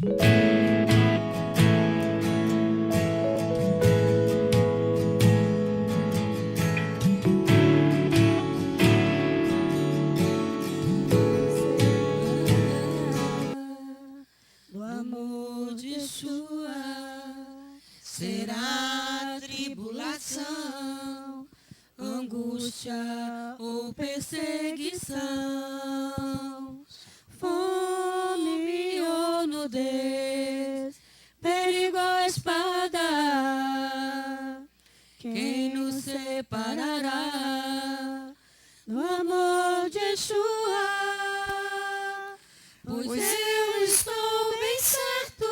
Do amor de Yeshua será tribulação, angústia ou perseguição, fome ou nudez, perigo ou espada. Quem nos separará do amor de Yeshua? Pois eu estou bem certo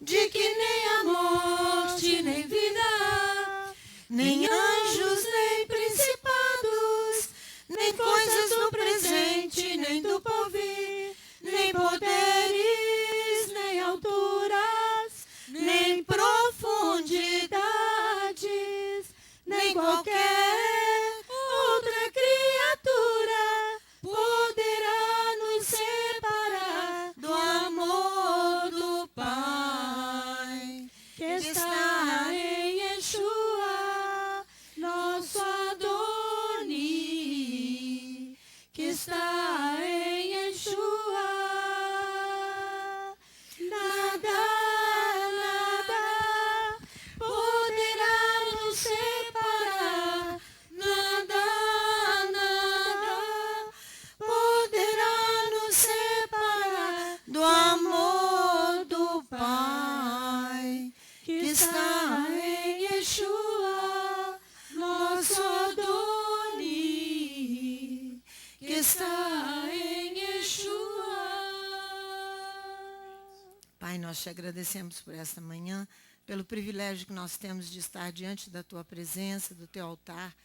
de que nem a morte, nem vida, nem anjos, nem principados, nem coisas do presente, nem do porvir, nem poderes, nem alturas, nem profundidades, nem qualquer outra criatura poderá nos separar do amor do Pai que está em Yeshua, nosso Adoni, que está em Yeshua. Nada, nada poderá nos separar, nada, nada poderá nos separar do amor do Pai que está em Yeshua, nosso Adoni, que está em Yeshua. Pai, nós te agradecemos por esta manhã, pelo privilégio que nós temos de estar diante da tua presença, do teu altar,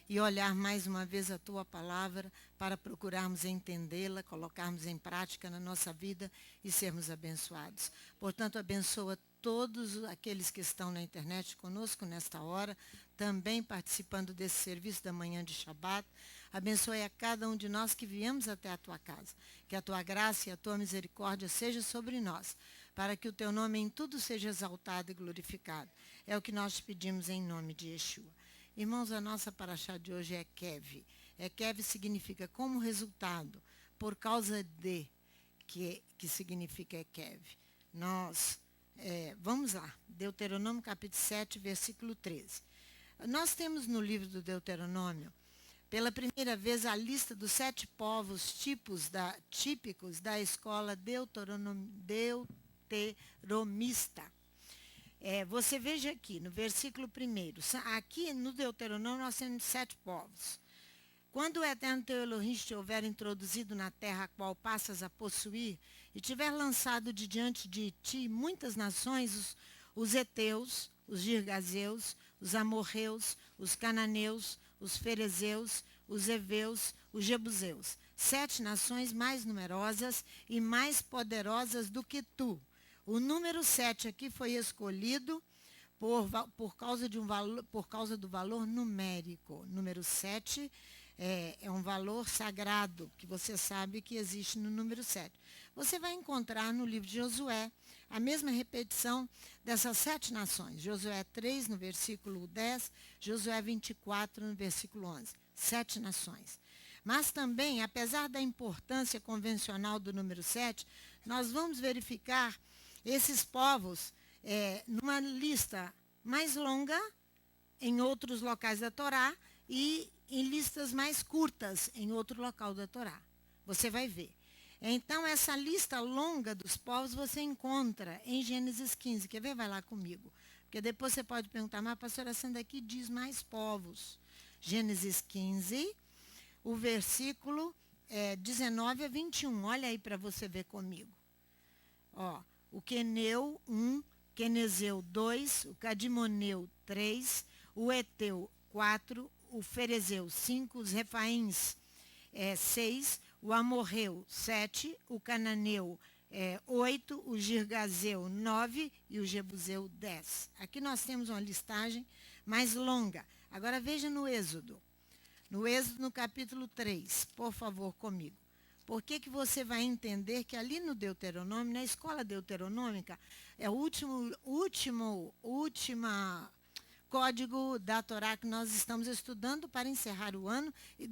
e olhar mais uma vez a tua palavra para procurarmos entendê-la, colocarmos em prática na nossa vida e sermos abençoados. Portanto, abençoa todos aqueles que estão na internet conosco nesta hora, também participando desse serviço da manhã de Shabat. Abençoe a cada um de nós que viemos até a tua casa. Que a tua graça e a tua misericórdia seja sobre nós, para que o teu nome em tudo seja exaltado e glorificado. É o que nós te pedimos em nome de Yeshua. Irmãos, a nossa paraxá de hoje é Kev. Kev significa como resultado, por causa de, que significa Kev. Nós, vamos lá, Deuteronômio capítulo 7, versículo 13. Nós temos no livro do Deuteronômio, pela primeira vez, a lista dos 7 povos típicos da escola deuteromista. Você veja aqui, no versículo 1, aqui no Deuteronômio nós temos 7 povos. Quando o Eterno teu Elohim te houver introduzido na terra a qual passas a possuir, e tiver lançado de diante de ti muitas nações, os heteus, os girgazeus, os amorreus, os cananeus, os ferezeus, os heveus, os jebuseus, 7 nações mais numerosas e mais poderosas do que tu. O número 7 aqui foi escolhido por causa do valor numérico. Número 7 é um valor sagrado, que você sabe que existe no número 7. Você vai encontrar no livro de Josué a mesma repetição dessas 7 nações. Josué 3, no versículo 10, Josué 24, no versículo 11. 7 nações. Mas também, apesar da importância convencional do número 7, nós vamos verificar esses povos numa lista mais longa em outros locais da Torá e em listas mais curtas em outro local da Torá. Você vai ver. Então, essa lista longa dos povos você encontra em Gênesis 15. Quer ver? Vai lá comigo. Porque depois você pode perguntar, mas a pastora Sandra aqui diz mais povos. Gênesis 15, o versículo 19 a 21. Olha aí para você ver comigo. Ó, o Queneu 1, Quenezeu 2, o Cadimoneu 3, o Eteu 4, o Ferezeu 5, os Refaíns 6, o Amorreu 7, o Cananeu 8, o Girgazeu 9 e o Jebuseu 10. Aqui nós temos uma listagem mais longa. Agora veja no Êxodo. No Êxodo, no capítulo 3, por favor, comigo. Por que que você vai entender que ali no Deuteronômio, na escola deuteronômica, é o último código da Torá que nós estamos estudando para encerrar o ano e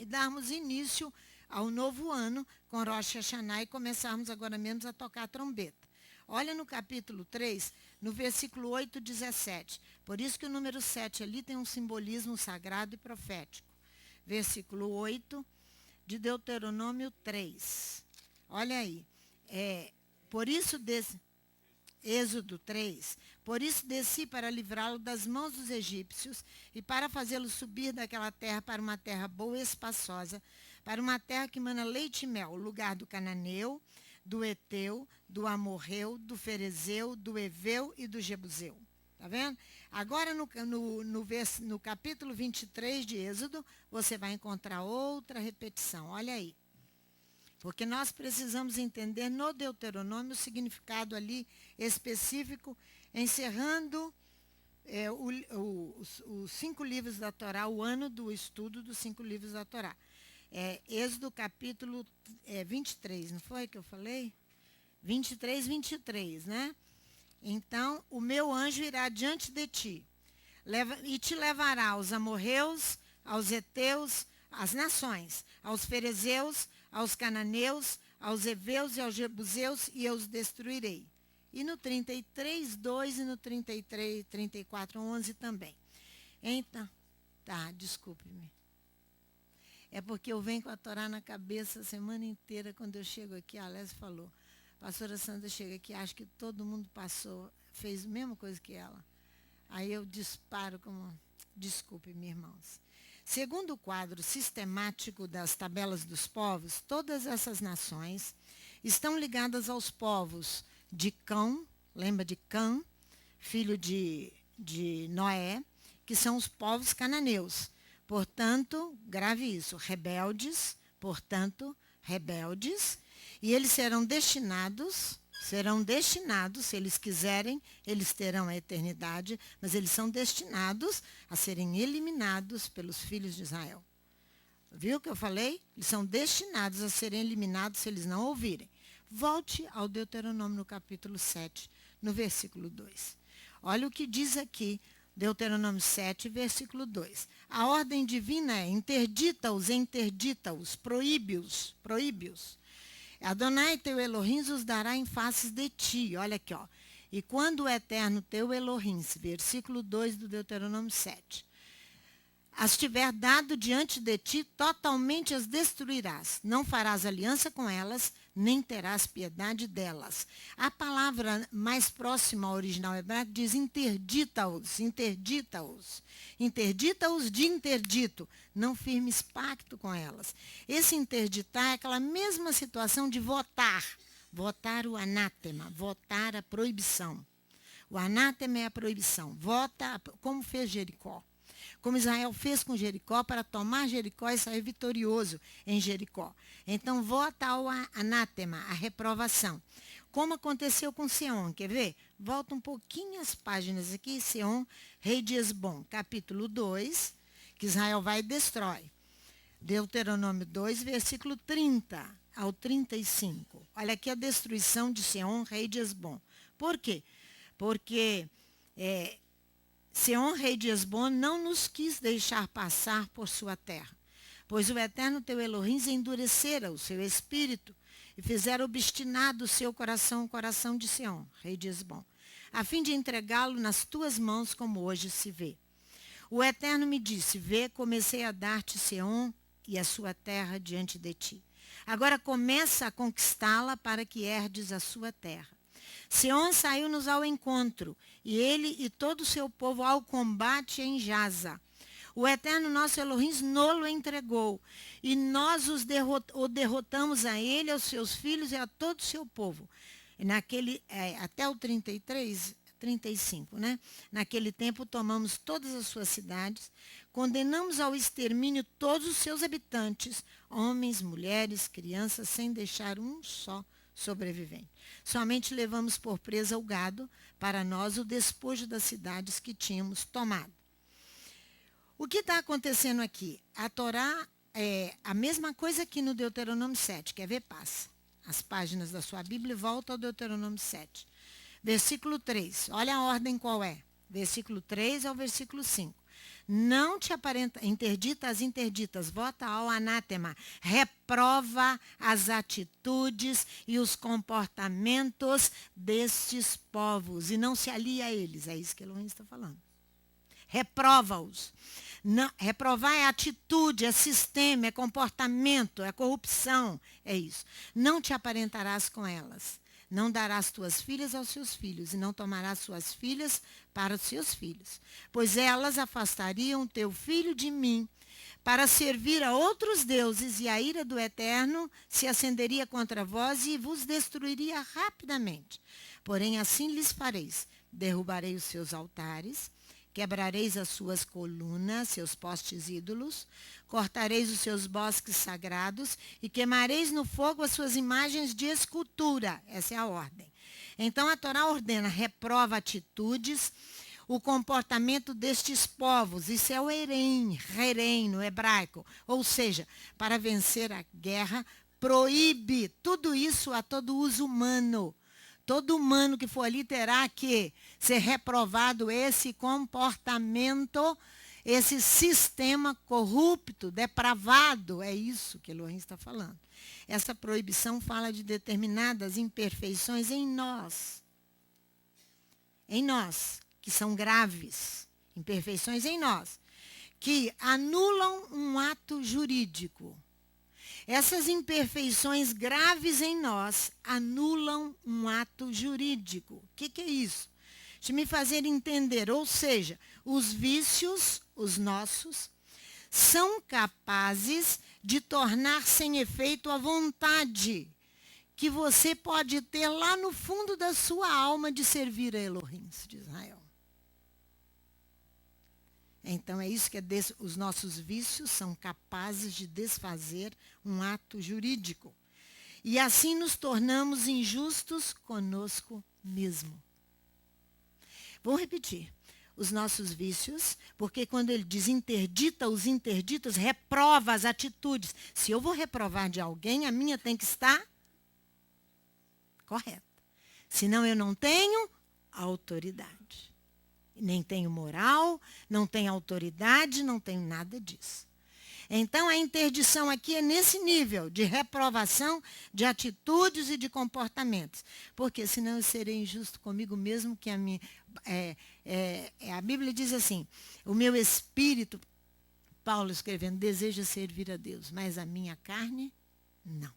darmos início ao novo ano com Rosh Hashanah e começarmos agora mesmo a tocar a trombeta. Olha no capítulo 3, no versículo 8, 17. Por isso que o número 7 ali tem um simbolismo sagrado e profético. Versículo 8 de Deuteronômio 3. Olha aí. Êxodo 3. Por isso desci para livrá-lo das mãos dos egípcios e para fazê-lo subir daquela terra para uma terra boa e espaçosa, para uma terra que mana leite e mel, o lugar do cananeu, do Eteu, do Amorreu, do Ferezeu, do Eveu e do Jebuseu. Está vendo? Agora, no capítulo 23 de Êxodo, você vai encontrar outra repetição. Olha aí. Porque nós precisamos entender no Deuteronômio o significado ali específico, encerrando os 5 livros da Torá, o ano do estudo dos 5 livros da Torá. Êxodo capítulo 23, não foi que eu falei? 23, né? Então, o meu anjo irá diante de ti, e te levará aos amorreus, aos heteus, às nações, aos ferezeus, aos cananeus, aos heveus e aos jebuseus, e eu os destruirei. E no 33, 2 e no 33, 34, 11 também. Então, desculpe-me. É porque eu venho com a Torá na cabeça a semana inteira, quando eu chego aqui, a Alessia falou, pastora Sandra chega aqui, acho que todo mundo fez a mesma coisa que ela. Aí eu disparo como, desculpe-me, irmãos. Segundo o quadro sistemático das tabelas dos povos, todas essas nações estão ligadas aos povos de Cã, lembra de Cã, filho de Noé, que são os povos cananeus. Portanto, grave isso, rebeldes, e eles serão destinados, se eles quiserem, eles terão a eternidade, mas eles são destinados a serem eliminados pelos filhos de Israel. Viu o que eu falei? Eles são destinados a serem eliminados se eles não ouvirem. Volte ao Deuteronômio no capítulo 7, no versículo 2. Olha o que diz aqui, Deuteronômio 7, versículo 2. A ordem divina é interdita-os, proíbe-os. Adonai teu Elohim os dará em faces de ti. Olha aqui, ó. E quando o eterno teu Elohim, versículo 2 do Deuteronômio 7, as tiver dado diante de ti, totalmente as destruirás. Não farás aliança com elas, nem terás piedade delas. A palavra mais próxima ao original hebraico diz interdita-os. Interdita-os de interdito. Não firmes pacto com elas. Esse interditar é aquela mesma situação de votar. Votar o anátema, votar a proibição. O anátema é a proibição. Vota como fez Jericó. Como Israel fez com Jericó, para tomar Jericó e sair vitorioso em Jericó. Então, vota ao anátema, a reprovação. Como aconteceu com Seom, quer ver? Volta um pouquinho as páginas aqui, Seom, rei de Esbom, capítulo 2, que Israel vai e destrói. Deuteronômio 2, versículo 30 ao 35. Olha aqui a destruição de Seom, rei de Esbom. Por quê? Porque Seom, rei de Esbom, não nos quis deixar passar por sua terra, pois o eterno teu Elohim endurecera o seu espírito e fizera obstinado o seu coração, o coração de Seom, rei de Esbom, a fim de entregá-lo nas tuas mãos, como hoje se vê. O eterno me disse, vê, comecei a dar-te Seom e a sua terra diante de ti. Agora começa a conquistá-la para que herdes a sua terra. Seom saiu-nos ao encontro, e ele e todo o seu povo ao combate em Jaza. O eterno nosso Elohim nolo entregou, e nós o derrotamos a ele, aos seus filhos e a todo o seu povo. E até o 35, né? Naquele tempo tomamos todas as suas cidades, condenamos ao extermínio todos os seus habitantes, homens, mulheres, crianças, sem deixar um só sobrevivente. Somente levamos por presa o gado, para nós o despojo das cidades que tínhamos tomado. O que está acontecendo aqui? A Torá a mesma coisa aqui no Deuteronômio 7. Quer ver? Passa as páginas da sua Bíblia e volta ao Deuteronômio 7. Versículo 3. Olha a ordem qual é. Versículo 3 ao versículo 5. Não te aparenta, interditas, vota ao anátema, reprova as atitudes e os comportamentos destes povos, e não se alia a eles, é isso que Elohim está falando. Reprova-os. Reprovar é atitude, é sistema, é comportamento, é corrupção, é isso. Não te aparentarás com elas. Não darás tuas filhas aos seus filhos, e não tomarás suas filhas para os seus filhos. Pois elas afastariam teu filho de mim, para servir a outros deuses, e a ira do Eterno se acenderia contra vós e vos destruiria rapidamente. Porém, assim lhes fareis: derrubarei os seus altares, quebrareis as suas colunas, seus postes ídolos, cortareis os seus bosques sagrados e queimareis no fogo as suas imagens de escultura. Essa é a ordem. Então a Torá ordena, reprova atitudes, o comportamento destes povos. Isso é o herém no hebraico. Ou seja, para vencer a guerra, proíbe tudo isso a todo uso humano. Todo humano que for ali terá que ser reprovado esse comportamento, esse sistema corrupto, depravado. É isso que Elohim está falando. Essa proibição fala de determinadas imperfeições em nós. Em nós, que são graves. Imperfeições em nós, que anulam um ato jurídico. Essas imperfeições graves em nós anulam um ato jurídico. O que é isso? Deixa me fazer entender. Ou seja, os vícios, os nossos, são capazes de tornar sem efeito a vontade que você pode ter lá no fundo da sua alma de servir a Elohim de Israel. Então, é isso que os nossos vícios são capazes de desfazer um ato jurídico. E assim nos tornamos injustos conosco mesmo. Vou repetir. Os nossos vícios, porque quando ele diz interdita os interditos, reprova as atitudes. Se eu vou reprovar de alguém, a minha tem que estar correta. Senão eu não tenho autoridade. Nem tenho moral, não tenho autoridade, não tenho nada disso. Então, a interdição aqui é nesse nível de reprovação de atitudes e de comportamentos. Porque senão eu serei injusto comigo mesmo, que a Bíblia diz assim, o meu espírito, Paulo escrevendo, deseja servir a Deus, mas a minha carne, não.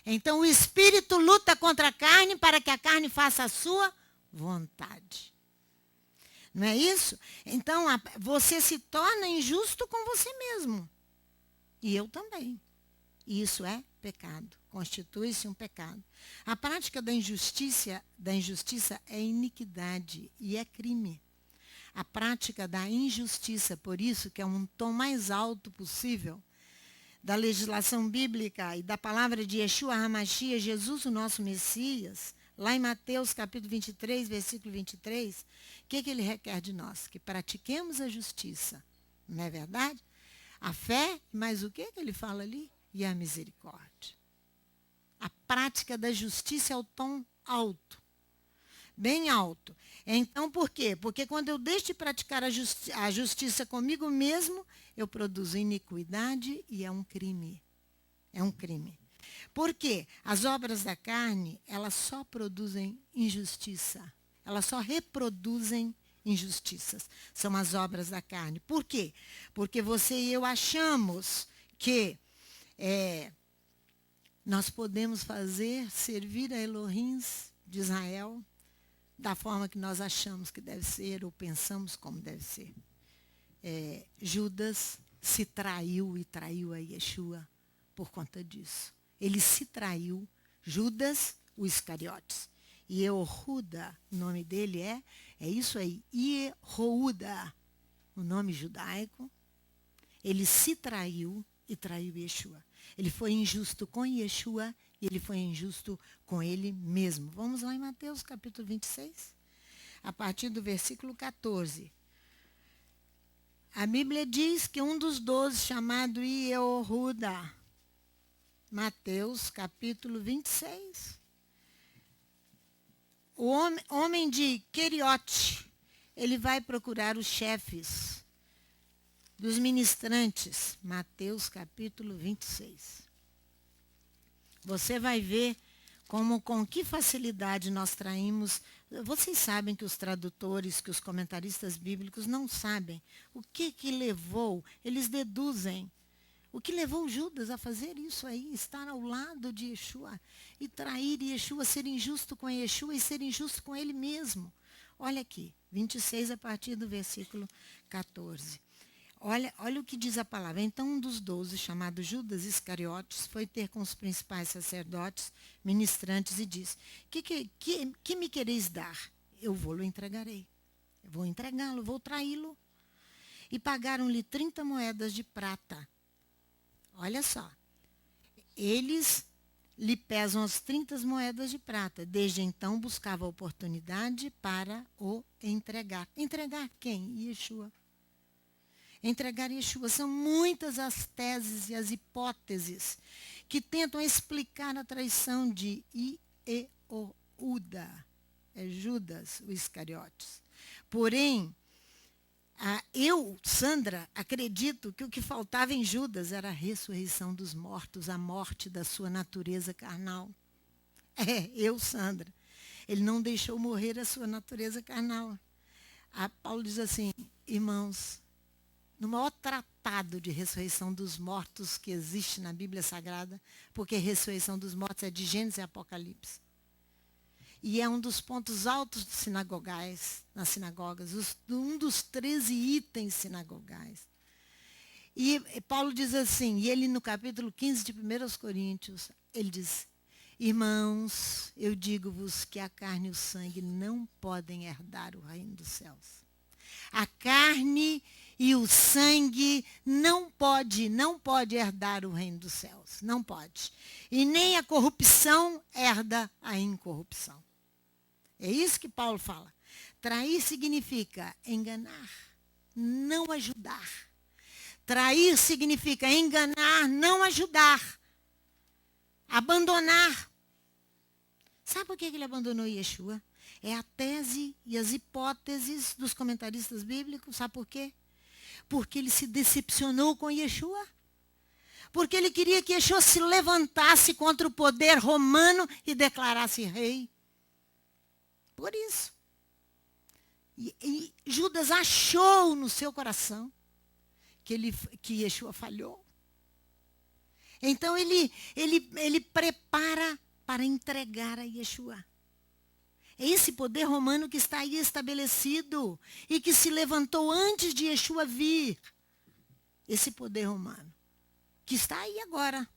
Então, o espírito luta contra a carne para que a carne faça a sua vontade. Não é isso? Então, você se torna injusto com você mesmo. E eu também. E isso é pecado. Constitui-se um pecado. A prática da injustiça é iniquidade e é crime. A prática da injustiça, por isso que é um tom mais alto possível da legislação bíblica e da palavra de Yeshua HaMashiach, Jesus, o nosso Messias, lá em Mateus capítulo 23, versículo 23, o que ele requer de nós? Que pratiquemos a justiça. Não é verdade? A fé, mas o que ele fala ali? E a misericórdia. A prática da justiça é o tom alto. Bem alto. Então, por quê? Porque quando eu deixo de praticar a justiça comigo mesmo, eu produzo iniquidade e é um crime. É um crime. Por quê? As obras da carne, elas só produzem injustiça. Elas só reproduzem injustiças. São as obras da carne. Por quê? Porque você e eu achamos que nós podemos servir a Elohim de Israel da forma que nós achamos que deve ser ou pensamos como deve ser. Judas se traiu e traiu a Yeshua por conta disso. Ele se traiu, Judas, o Iscariotes. E Yehuda, o nome dele é isso aí, Yehuda, o nome judaico. Ele se traiu e traiu Yeshua. Ele foi injusto com Yeshua e ele foi injusto com ele mesmo. Vamos lá em Mateus capítulo 26, a partir do versículo 14. A Bíblia diz que um dos 12, chamado Ieoruda, Mateus capítulo 26. O homem de Queriote, ele vai procurar os chefes dos ministrantes. Mateus capítulo 26. Você vai ver com que facilidade nós traímos. Vocês sabem que os tradutores, que os comentaristas bíblicos não sabem o que levou, eles deduzem. O que levou Judas a fazer isso aí, estar ao lado de Yeshua e trair Yeshua, ser injusto com Yeshua e ser injusto com ele mesmo. Olha aqui, 26 a partir do versículo 14. Olha o que diz a palavra. Então um dos 12, chamado Judas Iscariotes, foi ter com os principais sacerdotes, ministrantes, e disse: que me quereis dar? Eu vou-lo entregarei. Eu vou entregá-lo, vou traí-lo. E pagaram-lhe 30 moedas de prata. Olha só. Eles lhe pesam as 30 moedas de prata. Desde então buscava a oportunidade para o entregar. Entregar quem? Yeshua. Entregar Yeshua. São muitas as teses e as hipóteses que tentam explicar a traição de Ieoruda. É Judas, o Iscariotes. Porém, eu, Sandra, acredito que o que faltava em Judas era a ressurreição dos mortos, a morte da sua natureza carnal. Eu, Sandra. Ele não deixou morrer a sua natureza carnal. Paulo diz assim, irmãos, no maior tratado de ressurreição dos mortos que existe na Bíblia Sagrada, porque a ressurreição dos mortos é de Gênesis e Apocalipse. E é um dos pontos altos nas sinagogas, um dos 13 itens sinagogais. E Paulo diz assim, e ele no capítulo 15 de 1 Coríntios, ele diz, irmãos, eu digo-vos que a carne e o sangue não podem herdar o reino dos céus. A carne e o sangue não pode herdar o reino dos céus. Não pode. E nem a corrupção herda a incorrupção. É isso que Paulo fala. Trair significa enganar, não ajudar. Trair significa enganar, não ajudar. Abandonar. Sabe por que ele abandonou Yeshua? É a tese e as hipóteses dos comentaristas bíblicos. Sabe por quê? Porque ele se decepcionou com Yeshua. Porque ele queria que Yeshua se levantasse contra o poder romano e declarasse rei. Por isso. E Judas achou no seu coração que Yeshua falhou. Então ele prepara para entregar a Yeshua. É esse poder romano que está aí estabelecido e que se levantou antes de Yeshua vir. Esse poder romano que está aí agora.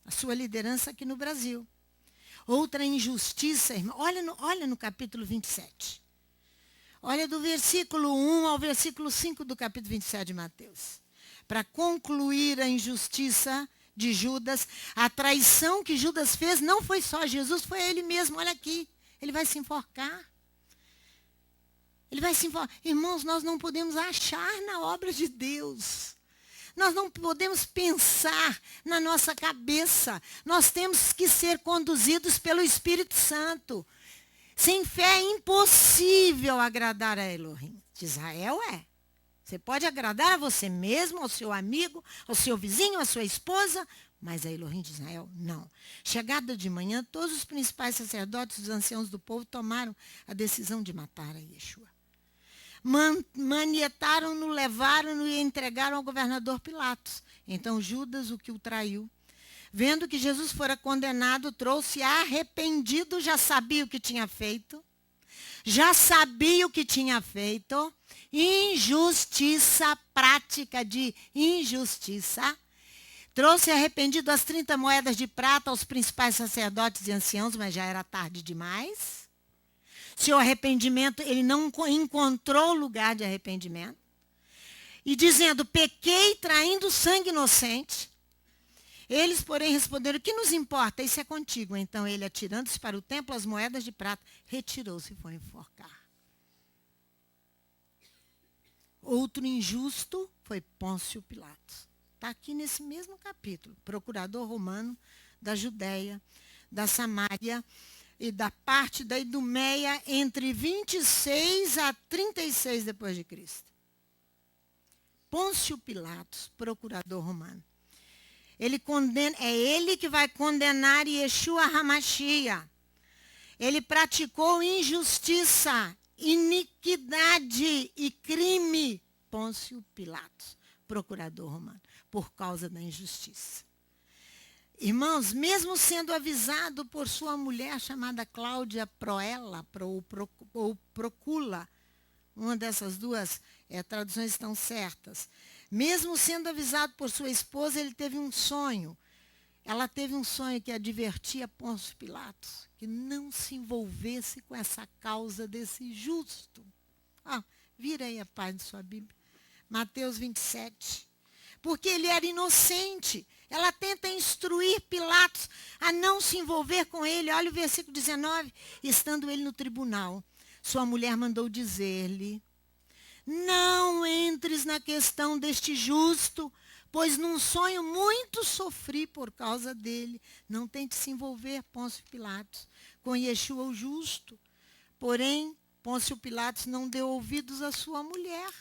A sua liderança aqui no Brasil. Outra injustiça, irmão. Olha no capítulo 27. Olha do versículo 1 ao versículo 5 do capítulo 27 de Mateus. Para concluir a injustiça de Judas, a traição que Judas fez não foi só Jesus, foi ele mesmo. Olha aqui. Ele vai se enforcar. Ele vai se enforcar. Irmãos, nós não podemos achar na obra de Deus. Nós não podemos pensar na nossa cabeça. Nós temos que ser conduzidos pelo Espírito Santo. Sem fé é impossível agradar a Elohim. De Israel é. Você pode agradar a você mesmo, ao seu amigo, ao seu vizinho, à sua esposa, mas a Elohim de Israel, não. Chegada de manhã, todos os principais sacerdotes e os anciãos do povo tomaram a decisão de matar a Yeshua. Manietaram-no, levaram-no e entregaram ao governador Pilatos. Então Judas, o que o traiu, vendo que Jesus fora condenado, trouxe arrependido, já sabia o que tinha feito. Injustiça, prática de injustiça. Trouxe arrependido as 30 moedas de prata aos principais sacerdotes e anciãos, mas já era tarde demais. Seu arrependimento, ele não encontrou lugar de arrependimento. E dizendo, pequei traindo sangue inocente. Eles, porém, responderam, o que nos importa? Isso é contigo. Então ele, atirando-se para o templo as moedas de prata, retirou-se e foi enforcar. Outro injusto foi Pôncio Pilatos. Está aqui nesse mesmo capítulo. Procurador romano da Judéia, da Samária e da parte da Idumeia entre 26 a 36 depois de Cristo. Pôncio Pilatos, procurador romano. É ele que vai condenar Yeshua HaMashiach. Ele praticou injustiça, iniquidade e crime. Pôncio Pilatos, procurador romano, por causa da injustiça. Irmãos, mesmo sendo avisado por sua mulher chamada Cláudia Proela, ou Procula, uma dessas duas traduções estão certas. Mesmo sendo avisado por sua esposa, ele teve um sonho. Ela teve um sonho que advertia Pôncio Pilatos que não se envolvesse com essa causa desse justo. Vira aí a página de sua Bíblia. Mateus 27. Porque ele era inocente. Ela tenta instruir Pilatos a não se envolver com ele. Olha o versículo 19. Estando ele no tribunal, sua mulher mandou dizer-lhe: não entres na questão deste justo, pois num sonho muito sofri por causa dele. Não tente se envolver, Pôncio Pilatos, com Yeshua o justo. Porém, Pôncio Pilatos não deu ouvidos à sua mulher.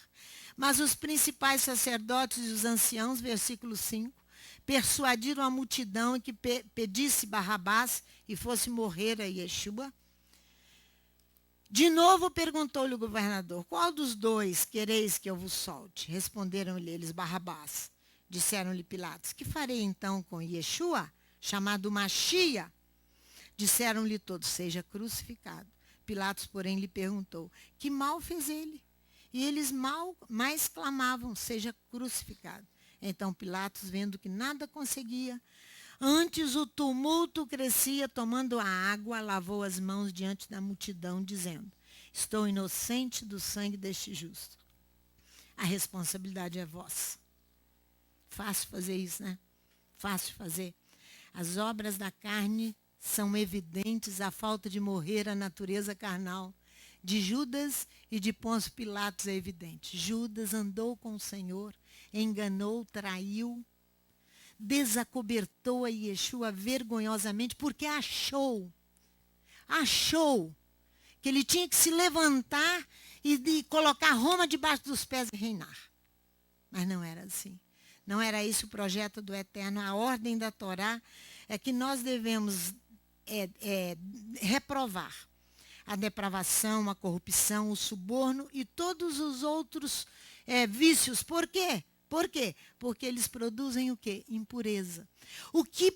Mas os principais sacerdotes e os anciãos, versículo 5, persuadiram a multidão que pedisse Barrabás e fosse morrer a Yeshua. De novo perguntou-lhe o governador: qual dos dois quereis que eu vos solte? Responderam-lhe eles: Barrabás. Disseram-lhe Pilatos: que farei então com Yeshua, chamado Machia? Disseram-lhe todos: seja crucificado. Pilatos, porém, lhe perguntou: que mal fez ele? E eles mais clamavam: seja crucificado. Então Pilatos, vendo que nada conseguia, antes o tumulto crescia, tomando a água, lavou as mãos diante da multidão, dizendo: estou inocente do sangue deste justo. A responsabilidade é vossa. Fácil fazer isso, né? Fácil fazer. As obras da carne são evidentes, a falta de morrer a natureza carnal. De Judas e de Pôncio Pilatos é evidente. Judas andou com o Senhor, enganou, traiu, desacobertou a Yeshua vergonhosamente, porque achou que ele tinha que se levantar e colocar Roma debaixo dos pés e reinar. Mas não era assim. Não era esse o projeto do Eterno. A ordem da Torá é que nós devemos reprovar a depravação, a corrupção, o suborno e todos os outros vícios. Por quê? Por quê? Porque eles produzem o quê? Impureza. O que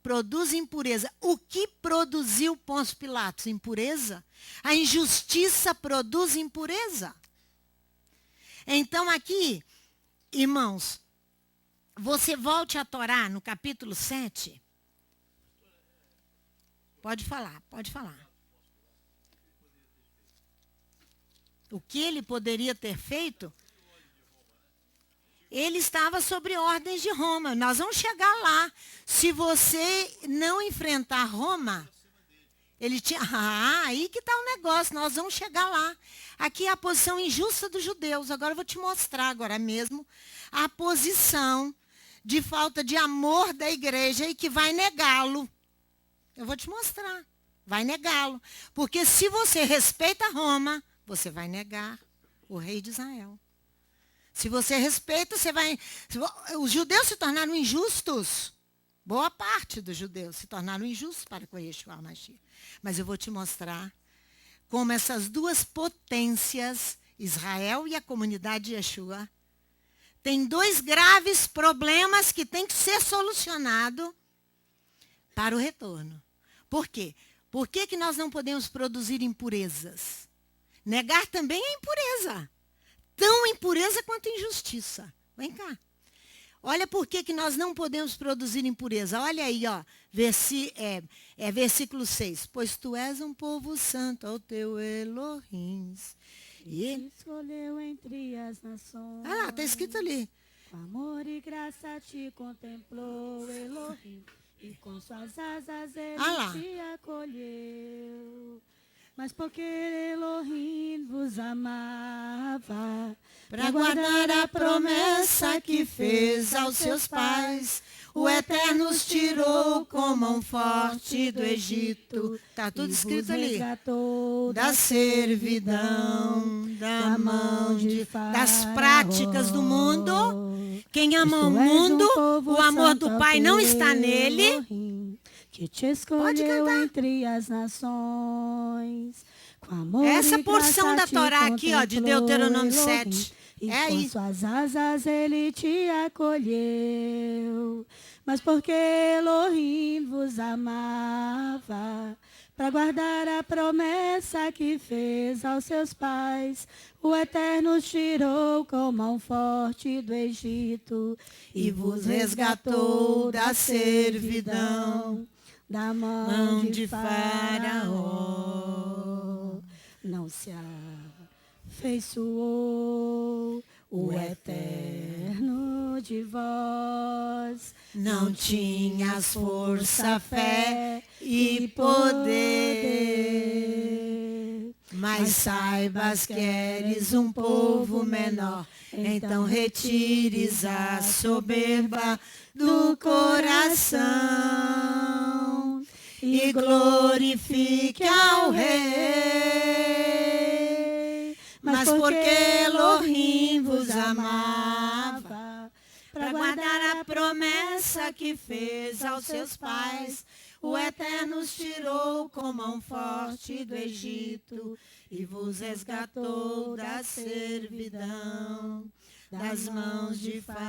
produz impureza? O que produziu Pôncio Pilatos? Impureza? A injustiça produz impureza. Então aqui, irmãos, você volte a Torá no capítulo 7. Pode falar, pode falar. O que ele poderia ter feito? Ele estava sobre ordens de Roma. Nós vamos chegar lá. Se você não enfrentar Roma, ele tinha... aí que está o negócio. Nós vamos chegar lá. Aqui é a posição injusta dos judeus. Agora eu vou te mostrar agora mesmo a posição de falta de amor da igreja e que vai negá-lo. Eu vou te mostrar. Vai negá-lo. Porque se você respeita Roma, você vai negar o rei de Israel. Se você respeita, você vai... Os judeus se tornaram injustos. Boa parte dos judeus se tornaram injustos para com Yeshua HaMashiach. Mas eu vou te mostrar como essas duas potências, Israel e a comunidade de Yeshua, têm dois graves problemas que têm que ser solucionados para o retorno. Por quê? Por que nós não podemos produzir impurezas? Negar também é impureza. Tão impureza quanto injustiça. Vem cá. Olha por que nós não podemos produzir impureza. Olha aí, ó. Versículo 6. Pois tu és um povo santo ao teu Elohim. E ele escolheu entre as nações. Ah lá, está escrito ali. Com amor e graça te contemplou, Elohim. E com suas asas ele te acolheu. Mas porque Elohim vos amava, para guardar a promessa que fez aos seus pais. O Eterno os tirou com mão forte do Egito. Está tudo escrito ali. Da servidão, da mão de Faraó. Das práticas do mundo. Quem ama o mundo, o amor do Pai não está nele. Que te escolheu entre as nações. Com amor essa e porção da graça Torá te aqui, ó, de contemplou, Deuteronômio Elohim, 7. E É com aí. suas asas ele te acolheu. Mas porque Elohim vos amava, para guardar a promessa que fez aos seus pais, o Eterno os tirou com mão forte do Egito e vos resgatou da servidão, da mão de Faraó. Não se afeiçoou o Eterno de vós. Não tinhas força, fé e poder. Mas saibas que eres um povo menor. Então retires a soberba do coração e glorifique ao Rei. Mas porque Elohim vos amava, para guardar a promessa que fez aos seus pais, o Eterno os tirou com mão forte do Egito e vos resgatou da servidão, das mãos de Faraó.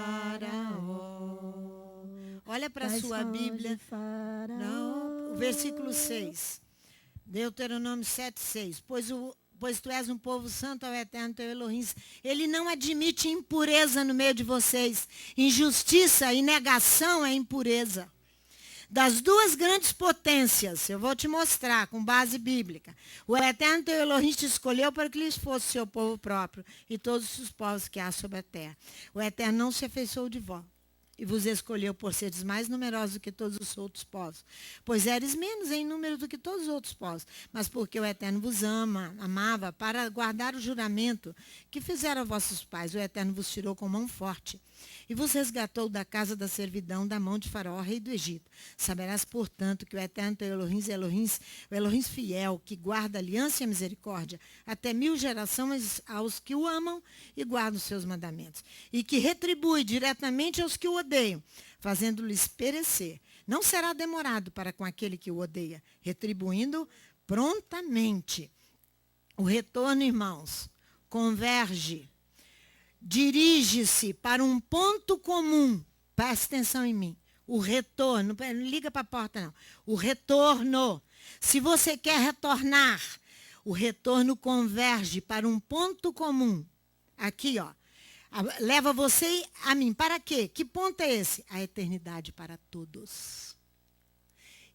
Olha para a sua Bíblia, não, o versículo 6. Deuteronômio 7:6. Pois tu és um povo santo ao Eterno teu Elohim. Ele não admite impureza no meio de vocês. Injustiça e negação é impureza. Das duas grandes potências, eu vou te mostrar com base bíblica. O Eterno teu Elohim te escolheu para que lhes fosse seu povo próprio e todos os povos que há sobre a terra. O Eterno não se afeiçoou de vós e vos escolheu por seres mais numerosos do que todos os outros povos. Pois eres menos em número do que todos os outros povos, mas porque o Eterno vos amava, para guardar o juramento que fizeram a vossos pais, o Eterno vos tirou com mão forte e vos resgatou da casa da servidão, da mão de Faraó, rei do Egito. Saberás, portanto, que o Eterno teu Elohim é o Elohim fiel, que guarda a aliança e a misericórdia, até 1000 gerações aos que o amam e guardam os seus mandamentos, e que retribui diretamente aos que o odeiam, fazendo-lhes perecer. Não será demorado para com aquele que o odeia, retribuindo prontamente. O retorno, irmãos, converge, dirige-se para um ponto comum. Presta atenção em mim. O retorno, não liga para a porta não. O retorno, se você quer retornar, o retorno converge para um ponto comum. Aqui, ó. Leva você e a mim. Para quê? Que ponto é esse? A eternidade para todos.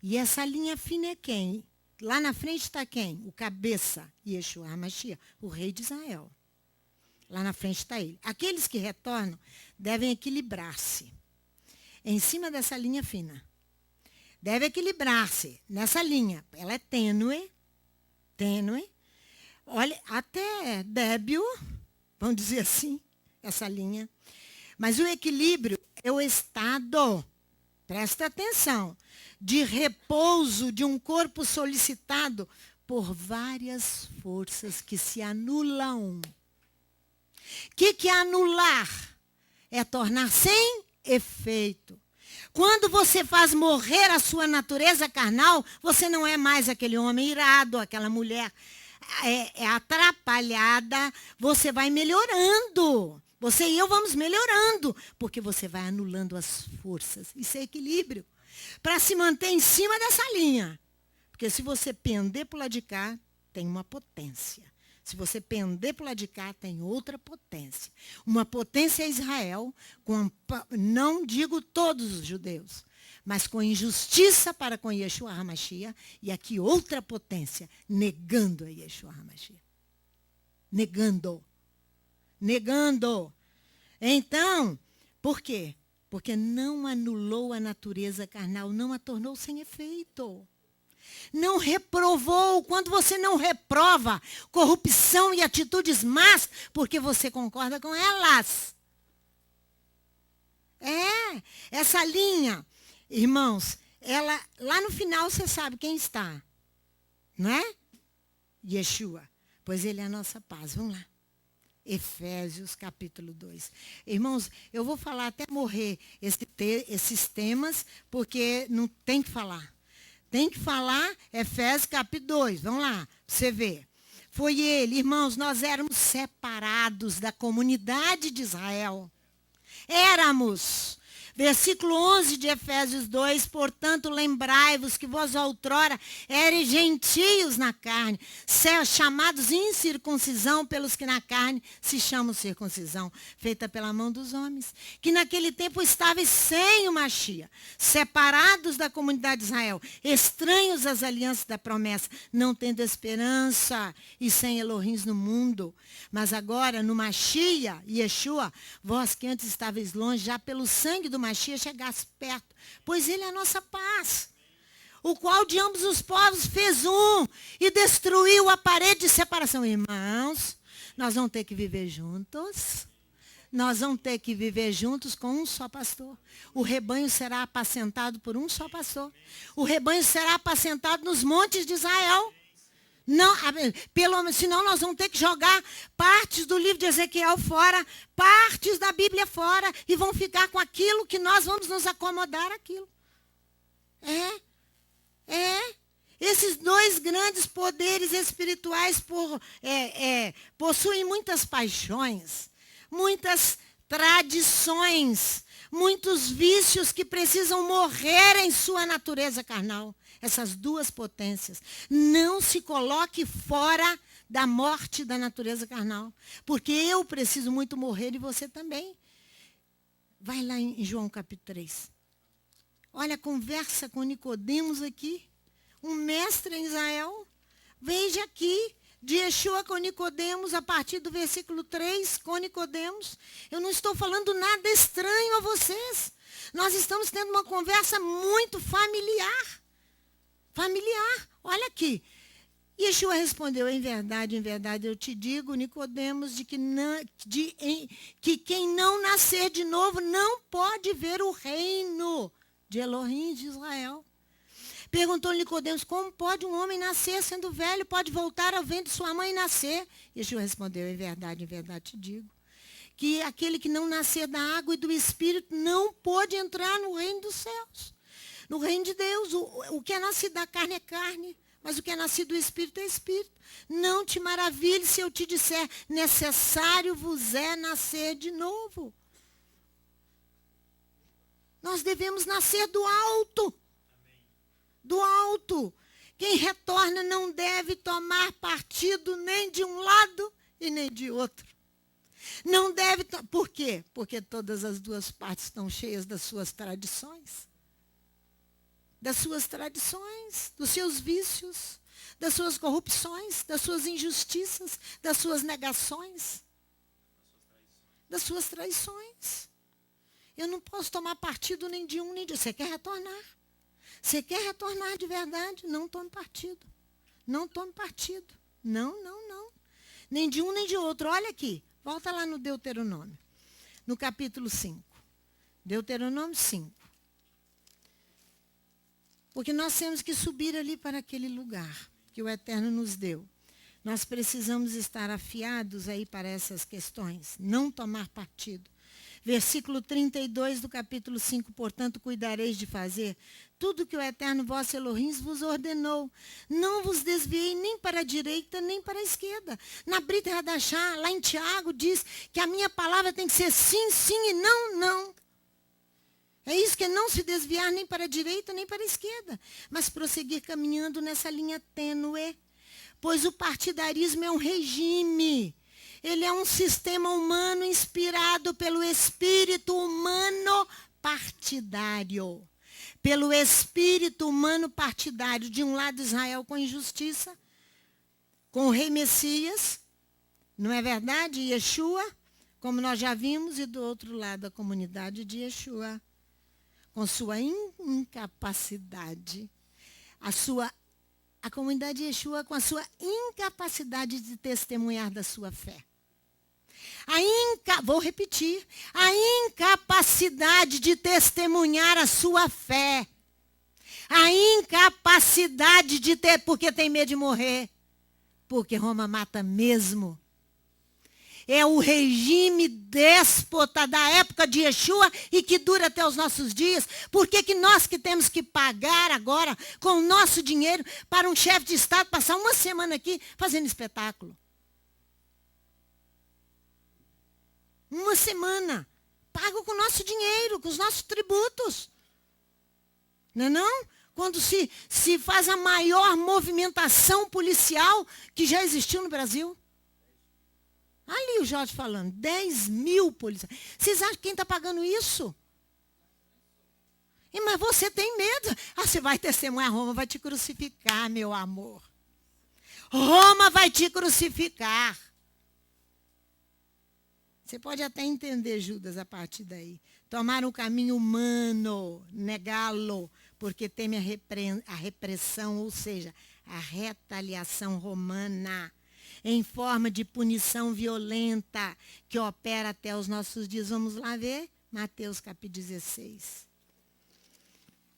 E essa linha fina é quem? Lá na frente está quem? O cabeça, Yeshua HaMashiach, o rei de Israel. Lá na frente está ele. Aqueles que retornam devem equilibrar-se em cima dessa linha fina. Deve equilibrar-se nessa linha. Ela é tênue. Olha, até débil, vamos dizer assim, essa linha. Mas o equilíbrio é o estado, presta atenção, de repouso de um corpo solicitado por várias forças que se anulam. O que é anular? É tornar sem efeito. Quando você faz morrer a sua natureza carnal, você não é mais aquele homem irado, aquela mulher atrapalhada. Você vai melhorando. Você e eu vamos melhorando, porque você vai anulando as forças. Isso é equilíbrio. Para se manter em cima dessa linha. Porque se você pender para o lado de cá, tem uma potência. Se você pender para o lado de cá, tem outra potência. Uma potência é Israel, não digo todos os judeus, mas com injustiça para com Yeshua HaMashiach, e aqui outra potência, negando a Yeshua HaMashiach. Negando. Então, por quê? Porque não anulou a natureza carnal, não a tornou sem efeito. Não reprovou. Quando você não reprova corrupção e atitudes más, porque você concorda com elas. Essa linha, irmãos, ela, lá no final você sabe quem está. Não é? Yeshua. Pois ele é a nossa paz. Vamos lá. Efésios capítulo 2. Irmãos, eu vou falar até morrer esses temas, porque não tem que falar. Tem que falar Efésios capítulo 2. Vamos lá, pra você ver. Foi ele, irmãos, nós éramos separados da comunidade de Israel. Éramos. Versículo 11 de Efésios 2, portanto, lembrai-vos que vós outrora eres gentios na carne, chamados incircuncisão pelos que na carne se chamam circuncisão, feita pela mão dos homens, que naquele tempo estáveis sem o Machia, separados da comunidade de Israel, estranhos às alianças da promessa, não tendo esperança e sem Elohims no mundo. Mas agora, no Machia, Yeshua, vós que antes estáveis longe, já pelo sangue do Machia chegasse perto, pois ele é a nossa paz, o qual de ambos os povos fez um e destruiu a parede de separação. Irmãos, nós vamos ter que viver juntos. Nós vamos ter que viver juntos com um só pastor. O rebanho será apacentado por um só pastor. O rebanho será apacentado nos montes de Israel. Não, senão nós vamos ter que jogar partes do livro de Ezequiel fora, partes da Bíblia fora, e vão ficar com aquilo que nós vamos nos acomodar aquilo. Esses dois grandes poderes espirituais possuem muitas paixões, muitas tradições, muitos vícios que precisam morrer em sua natureza carnal. Essas duas potências. Não se coloque fora da morte da natureza carnal. Porque eu preciso muito morrer e você também. Vai lá em João capítulo 3. Olha, conversa com Nicodemos aqui. Um mestre em Israel. Veja aqui, de Yeshua com Nicodemos, a partir do versículo 3, com Nicodemos. Eu não estou falando nada estranho a vocês. Nós estamos tendo uma conversa muito familiar. Olha aqui. Yeshua respondeu, em verdade, eu te digo, Nicodemos, que quem não nascer de novo não pode ver o reino de Elohim de Israel. Perguntou Nicodemos, como pode um homem nascer sendo velho, pode voltar ao ventre de sua mãe e nascer? Yeshua respondeu, em verdade, te digo, que aquele que não nascer da água e do Espírito não pode entrar no reino dos céus. No reino de Deus, o que é nascido da carne é carne, mas o que é nascido do Espírito é Espírito. Não te maravilhe se eu te disser, necessário vos é nascer de novo. Nós devemos nascer do alto. Do alto. Quem retorna não deve tomar partido nem de um lado e nem de outro. Não deve. Por quê? Porque todas as duas partes estão cheias das suas tradições. Dos seus vícios, das suas corrupções, das suas injustiças, das suas negações, das suas traições. Eu não posso tomar partido nem de um nem de outro. Você quer retornar? Você quer retornar de verdade? Não tome partido. Não tome partido. Não. Nem de um nem de outro. Olha aqui. Volta lá no Deuteronômio. No capítulo 5. Deuteronômio 5. Porque nós temos que subir ali para aquele lugar que o Eterno nos deu. Nós precisamos estar afiados aí para essas questões. Não tomar partido. Versículo 32 do capítulo 5. Portanto, cuidareis de fazer tudo que o Eterno vosso Elohim vos ordenou. Não vos desviei nem para a direita, nem para a esquerda. Na Brita Hadashá, lá em Tiago, diz que a minha palavra tem que ser sim, sim e não, não. É isso que é não se desviar nem para a direita, nem para a esquerda. Mas prosseguir caminhando nessa linha tênue. Pois o partidarismo é um regime. Ele é um sistema humano inspirado pelo espírito humano partidário. Pelo espírito humano partidário. De um lado, Israel com injustiça, com o rei Messias, não é verdade? Yeshua, como nós já vimos, e do outro lado, a comunidade de Yeshua, com sua incapacidade, a sua a comunidade de Yeshua com a sua incapacidade de testemunhar da sua fé. Vou repetir, a incapacidade de testemunhar a sua fé. A incapacidade de ter, porque tem medo de morrer. Porque Roma mata mesmo. É o regime déspota da época de Yeshua e que dura até os nossos dias. Por que nós que temos que pagar agora com o nosso dinheiro para um chefe de Estado passar uma semana aqui fazendo espetáculo? Uma semana. Pago com o nosso dinheiro, com os nossos tributos. Não é não? Quando se faz a maior movimentação policial que já existiu no Brasil. Ali o Jorge falando, 10 mil policiais. Vocês acham que quem está pagando isso? Mas você tem medo. Você vai testemunhar, Roma vai te crucificar, meu amor. Roma vai te crucificar. Você pode até entender, Judas, a partir daí. Tomar um caminho humano, negá-lo, porque teme a repressão, ou seja, a retaliação romana, em forma de punição violenta, que opera até os nossos dias. Vamos lá ver? Mateus capítulo 16.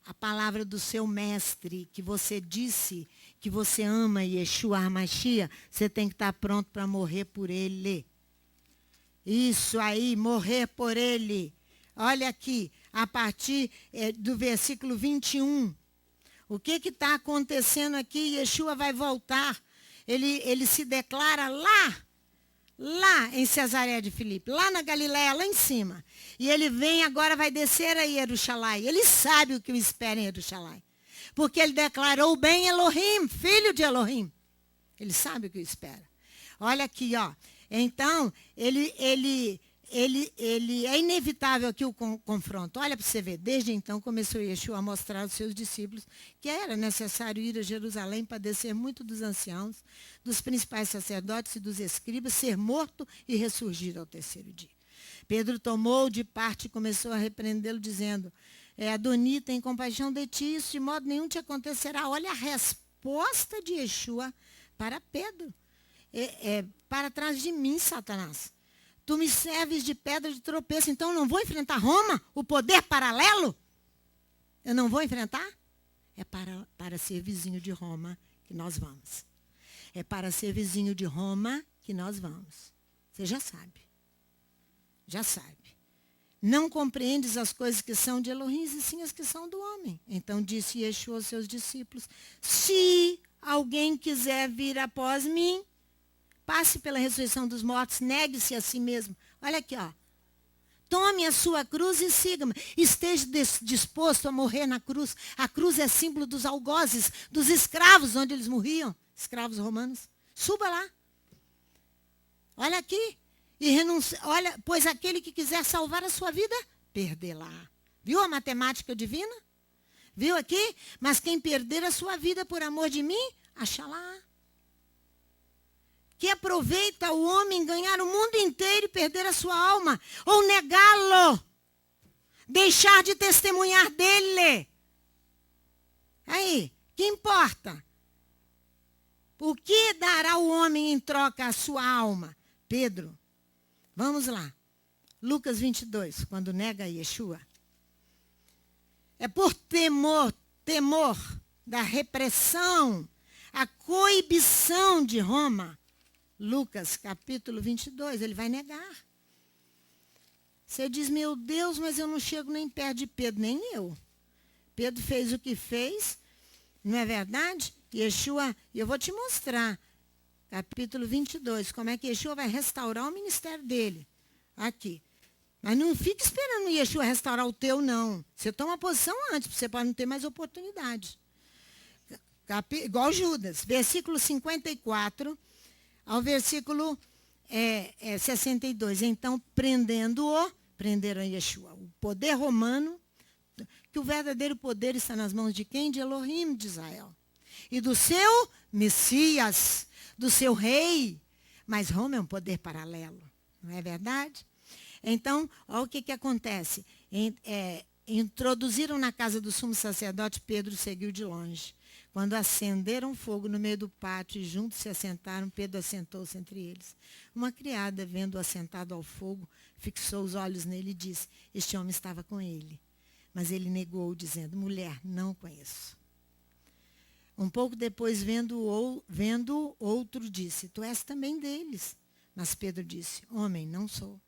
A palavra do seu mestre, que você disse que você ama, Yeshua HaMashiach, você tem que estar pronto para morrer por ele. Isso aí, morrer por ele. Olha aqui, a partir do versículo 21. O que está acontecendo aqui? Yeshua vai voltar. Ele se declara lá em Cesareia de Filipe, lá na Galiléia, lá em cima. E ele vem agora, vai descer a Jerusalém. Ele sabe o que o espera em Jerusalém. Porque ele declarou bem Elohim, filho de Elohim. Ele sabe o que o espera. Olha aqui, ó. Então, ele é inevitável aqui o confronto. Olha para você ver. Desde então começou Yeshua a mostrar aos seus discípulos que era necessário ir a Jerusalém, padecer muito dos anciãos, dos principais sacerdotes e dos escribas, ser morto e ressurgir ao terceiro dia. Pedro tomou de parte e começou a repreendê-lo, dizendo, Adoni, tem compaixão de ti, isso de modo nenhum te acontecerá. Olha a resposta de Yeshua para Pedro. Para trás de mim, Satanás. Tu me serves de pedra de tropeço, então eu não vou enfrentar Roma, o poder paralelo? Eu não vou enfrentar? É para ser vizinho de Roma que nós vamos. É para ser vizinho de Roma que nós vamos. Você já sabe. Já sabe. Não compreendes as coisas que são de Elohim, e sim as que são do homem. Então disse Yeshua aos seus discípulos, se alguém quiser vir após mim, passe pela ressurreição dos mortos, negue-se a si mesmo. Olha aqui, ó. Tome a sua cruz e siga-me. Esteja disposto a morrer na cruz. A cruz é símbolo dos algozes, dos escravos, onde eles morriam. Escravos romanos. Suba lá. Olha aqui. E renuncie. Olha, pois aquele que quiser salvar a sua vida, perdê-la. Viu a matemática divina? Viu aqui? Mas quem perder a sua vida por amor de mim, achará. Que aproveita o homem ganhar o mundo inteiro e perder a sua alma, ou negá-lo, deixar de testemunhar dele. Aí, que importa? O que dará o homem em troca à sua alma? Pedro, vamos lá. Lucas 22, quando nega Yeshua. É por temor da repressão, a coibição de Roma. Lucas, capítulo 22, ele vai negar. Você diz, meu Deus, mas eu não chego nem perto de Pedro, nem eu. Pedro fez o que fez, não é verdade? Yeshua, eu vou te mostrar, capítulo 22, como é que Yeshua vai restaurar o ministério dele. Aqui. Mas não fique esperando Yeshua restaurar o teu, não. Você toma posição antes, você pode não ter mais oportunidade. Igual Judas, versículo 54... ao versículo 62. Então, prenderam Yeshua. O poder romano, que o verdadeiro poder está nas mãos de quem? De Elohim de Israel. E do seu Messias, do seu rei. Mas Roma é um poder paralelo, não é verdade? Então, olha o que acontece. Introduziram na casa do sumo sacerdote, Pedro seguiu de longe. Quando acenderam fogo no meio do pátio e juntos se assentaram, Pedro assentou-se entre eles. Uma criada, vendo-o assentado ao fogo, fixou os olhos nele e disse: este homem estava com ele. Mas ele negou, dizendo: mulher, não o conheço. Um pouco depois, vendo outro, disse: tu és também deles. Mas Pedro disse: homem, não sou.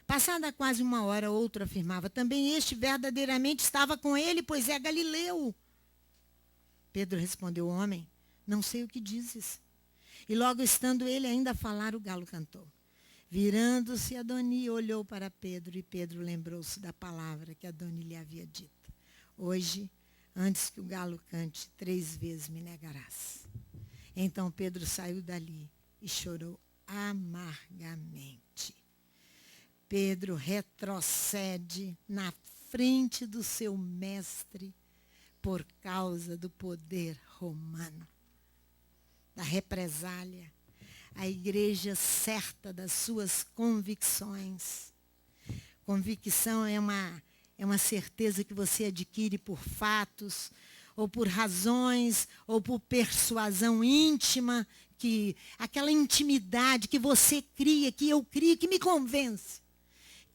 Passada quase uma hora, outro afirmava: também este verdadeiramente estava com ele, pois é galileu. Pedro respondeu: homem, não sei o que dizes. E logo estando ele ainda a falar, o galo cantou. Virando-se, Adoni olhou para Pedro, e Pedro lembrou-se da palavra que Adoni lhe havia dito: hoje, antes que o galo cante, 3 vezes me negarás. Então Pedro saiu dali e chorou amargamente. Pedro retrocede na frente do seu mestre por causa do poder romano, da represália. A igreja certa das suas convicções. Convicção é uma certeza que você adquire por fatos, ou por razões, ou por persuasão íntima, aquela intimidade que você cria, que eu crio, que me convence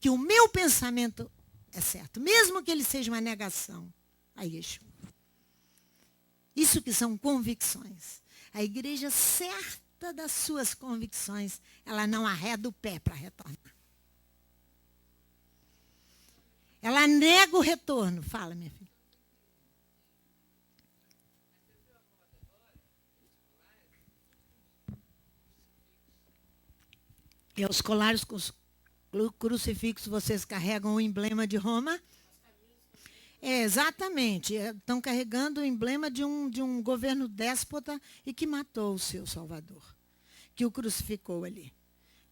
que o meu pensamento é certo, mesmo que ele seja uma negação a Yeshua. Isso que são convicções. A igreja certa das suas convicções, ela não arreda o pé para retornar. Ela nega o retorno. Fala, minha filha. E os colares com os crucifixos, vocês carregam o emblema de Roma? Exatamente. Estão carregando o emblema de um governo déspota e que matou o seu Salvador, que o crucificou ali,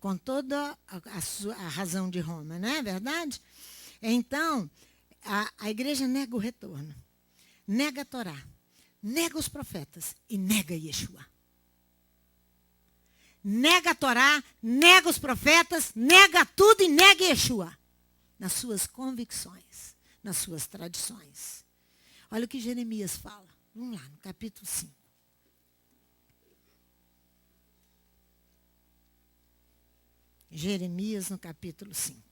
com toda a razão de Roma, não é verdade? Então, a igreja nega o retorno, nega a Torá, nega os profetas e nega Yeshua. Nega a Torá, nega os profetas, nega tudo e nega Yeshua. Nas suas convicções, nas suas tradições. Olha o que Jeremias fala. Vamos lá, no capítulo 5. Jeremias, no capítulo 5.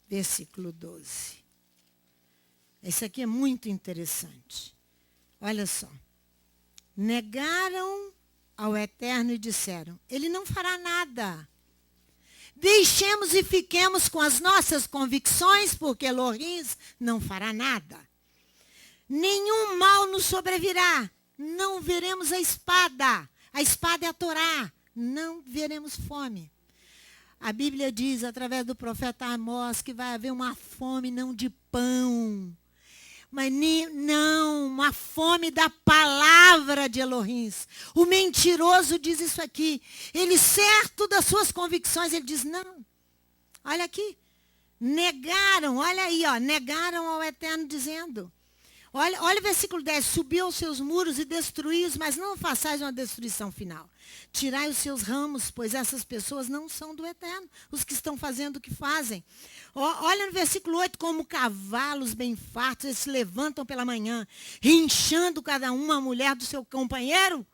Versículo 12. Esse aqui é muito interessante. Olha só. Negaram ao Eterno e disseram: ele não fará nada. Deixemos e fiquemos com as nossas convicções, porque Elohim não fará nada. Nenhum mal nos sobrevirá. Não veremos a espada. A espada é a Torá. Não veremos fome. A Bíblia diz, através do profeta Amós, que vai haver uma fome não de pão, mas não, uma fome da palavra de Elohim. O mentiroso diz isso aqui. Ele, certo das suas convicções, ele diz: não. Olha aqui. Negaram, olha aí, ó, negaram ao Eterno dizendo. Olha o versículo 10. Subiu aos seus muros e destruí-os, mas não façais uma destruição final. Tirai os seus ramos, pois essas pessoas não são do Eterno, os que estão fazendo o que fazem. Olha no versículo 8, como cavalos bem fartos, eles se levantam pela manhã, rinchando cada uma a mulher do seu companheiro,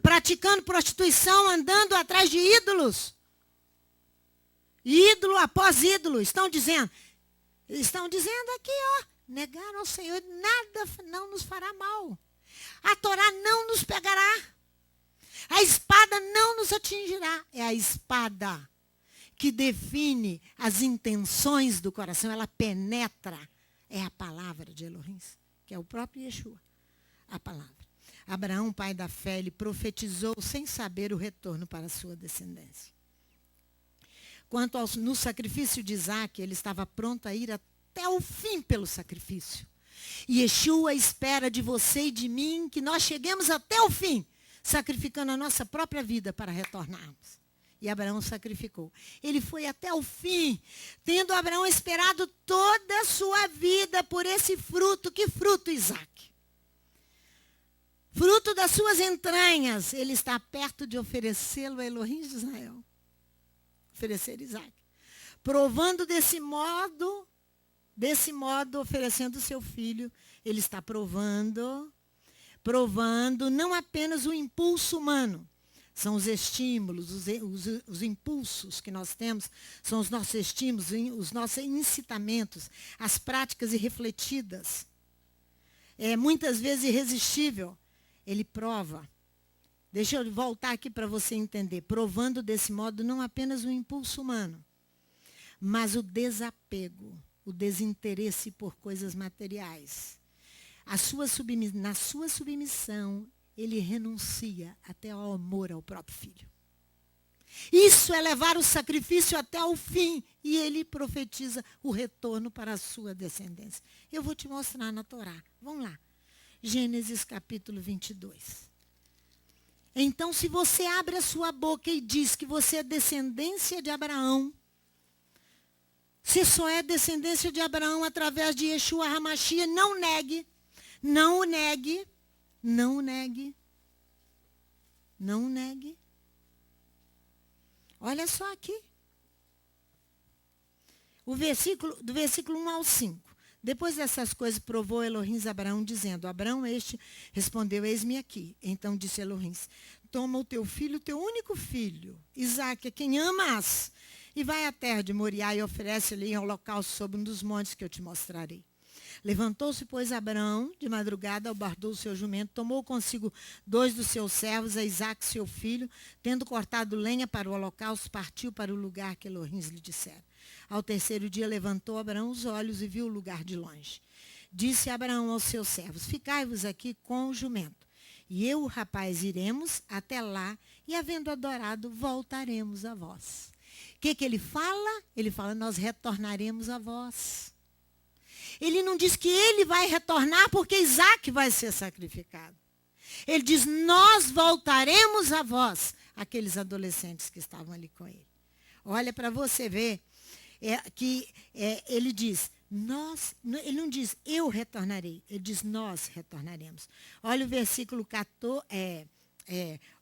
praticando prostituição, andando atrás de ídolos. Ídolo após ídolo. Estão dizendo aqui, ó, negaram ao Senhor, nada não nos fará mal. A Torá não nos pegará. A espada não nos atingirá. É a espada que define as intenções do coração. Ela penetra. É a palavra de Elohim, que é o próprio Yeshua. A palavra. Abraão, pai da fé, ele profetizou sem saber o retorno para a sua descendência. Quanto no sacrifício de Isaac, ele estava pronto a ir até o fim pelo sacrifício. E Yeshua espera de você e de mim que nós cheguemos até o fim, sacrificando a nossa própria vida para retornarmos. E Abraão sacrificou. Ele foi até o fim, tendo Abraão esperado toda a sua vida por esse fruto. Que fruto, Isaac? Fruto das suas entranhas. Ele está perto de oferecê-lo a Elohim de Israel. Oferecer Isaac. Provando desse modo desse modo, oferecendo o seu filho, ele está provando não apenas o impulso humano, são os estímulos, os impulsos que nós temos, são os nossos estímulos, os nossos incitamentos, as práticas irrefletidas. Muitas vezes irresistível. Ele prova. Deixa eu voltar aqui para você entender. Provando desse modo não apenas o impulso humano, mas o desapego, o desinteresse por coisas materiais. Na sua submissão, ele renuncia até ao amor ao próprio filho. Isso é levar o sacrifício até o fim. E ele profetiza o retorno para a sua descendência. Eu vou te mostrar na Torá. Vamos lá. Gênesis capítulo 22. Então, se você abre a sua boca e diz que você é descendência de Abraão, você só é descendência de Abraão através de Yeshua HaMashiach, não negue, não o negue, não o negue, não o negue. Olha só aqui. Do versículo 1 ao 5. Depois dessas coisas, provou Elohim a Abraão, dizendo, Abraão este respondeu, eis-me aqui. Então disse Elohim, toma o teu filho, o teu único filho, Isaque, a quem amas, e vai à terra de Moriá e oferece-lhe em holocausto sobre um dos montes que eu te mostrarei. Levantou-se, pois, Abraão, de madrugada, albardou o seu jumento, tomou consigo 2 dos seus servos, a Isaque, seu filho, tendo cortado lenha para o holocausto, partiu para o lugar que Elohim lhe dissera. Ao terceiro dia levantou Abraão os olhos e viu o lugar de longe. Disse Abraão aos seus servos, ficai-vos aqui com o jumento. E eu, o rapaz, iremos até lá, e havendo adorado, voltaremos a vós. O que ele fala? Ele fala, nós retornaremos a vós. Ele não diz que ele vai retornar porque Isaque vai ser sacrificado. Ele diz, nós voltaremos a vós, aqueles adolescentes que estavam ali com ele. Olha para você ver ele diz, ele não diz, eu retornarei, ele diz, nós retornaremos. Olha o versículo 14,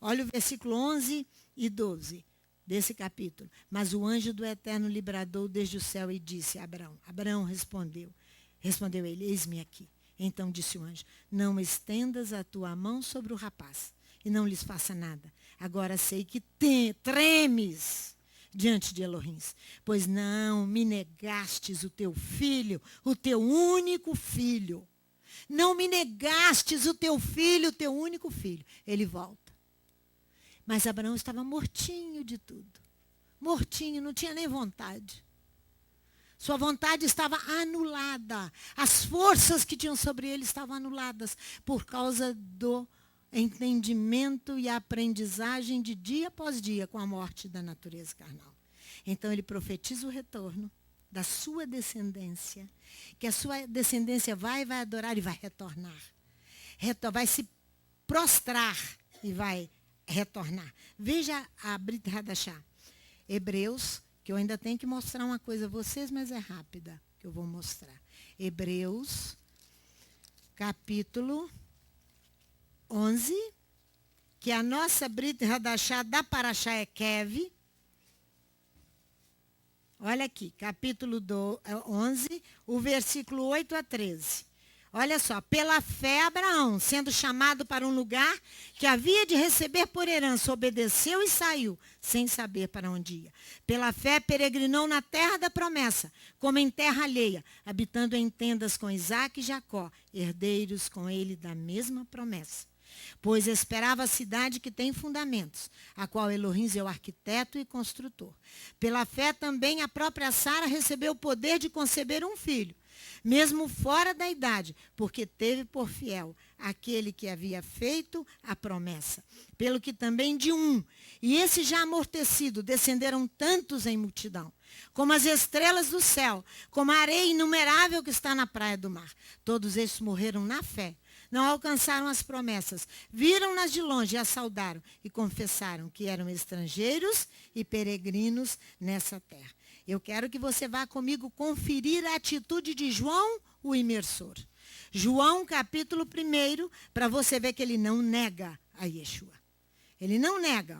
olha o versículo 11 e 12 desse capítulo. Mas o anjo do Eterno lhe bradou desde o céu e disse a Abraão. Abraão respondeu ele, eis-me aqui. Então disse o anjo, não estendas a tua mão sobre o rapaz e não lhes faça nada. Agora sei que tremes diante de Elohim, pois não me negastes o teu filho, o teu único filho. Não me negastes o teu filho, o teu único filho. Ele volta. Mas Abraão estava mortinho de tudo. Mortinho, não tinha nem vontade. Sua vontade estava anulada. As forças que tinham sobre ele estavam anuladas por causa do entendimento e a aprendizagem de dia após dia com a morte da natureza carnal. Então ele profetiza o retorno da sua descendência, que a sua descendência vai adorar e vai retornar. Vai se prostrar e vai retornar. Veja a Brit Hadashah. Hebreus, que eu ainda tenho que mostrar uma coisa a vocês, mas é rápida que eu vou mostrar. Hebreus, capítulo 11, que a nossa Brit Hadashah da Parashá é Kev. Olha aqui, capítulo 11, o versículo 8 a 13. Olha só, pela fé Abraão, sendo chamado para um lugar que havia de receber por herança, obedeceu e saiu, sem saber para onde ia. Pela fé peregrinou na terra da promessa, como em terra alheia, habitando em tendas com Isaque e Jacó, herdeiros com ele da mesma promessa. Pois esperava a cidade que tem fundamentos, a qual Elohim é o arquiteto e construtor. Pela fé também a própria Sara recebeu o poder de conceber um filho, mesmo fora da idade, porque teve por fiel aquele que havia feito a promessa. Pelo que também de um, e esse já amortecido, descenderam tantos em multidão, como as estrelas do céu, como a areia inumerável que está na praia do mar. Todos estes morreram na fé. Não alcançaram as promessas, viram-nas de longe e as saudaram e confessaram que eram estrangeiros e peregrinos nessa terra. Eu quero que você vá comigo conferir a atitude de João, o imersor. João, capítulo 1, para você ver que ele não nega a Yeshua. Ele não nega.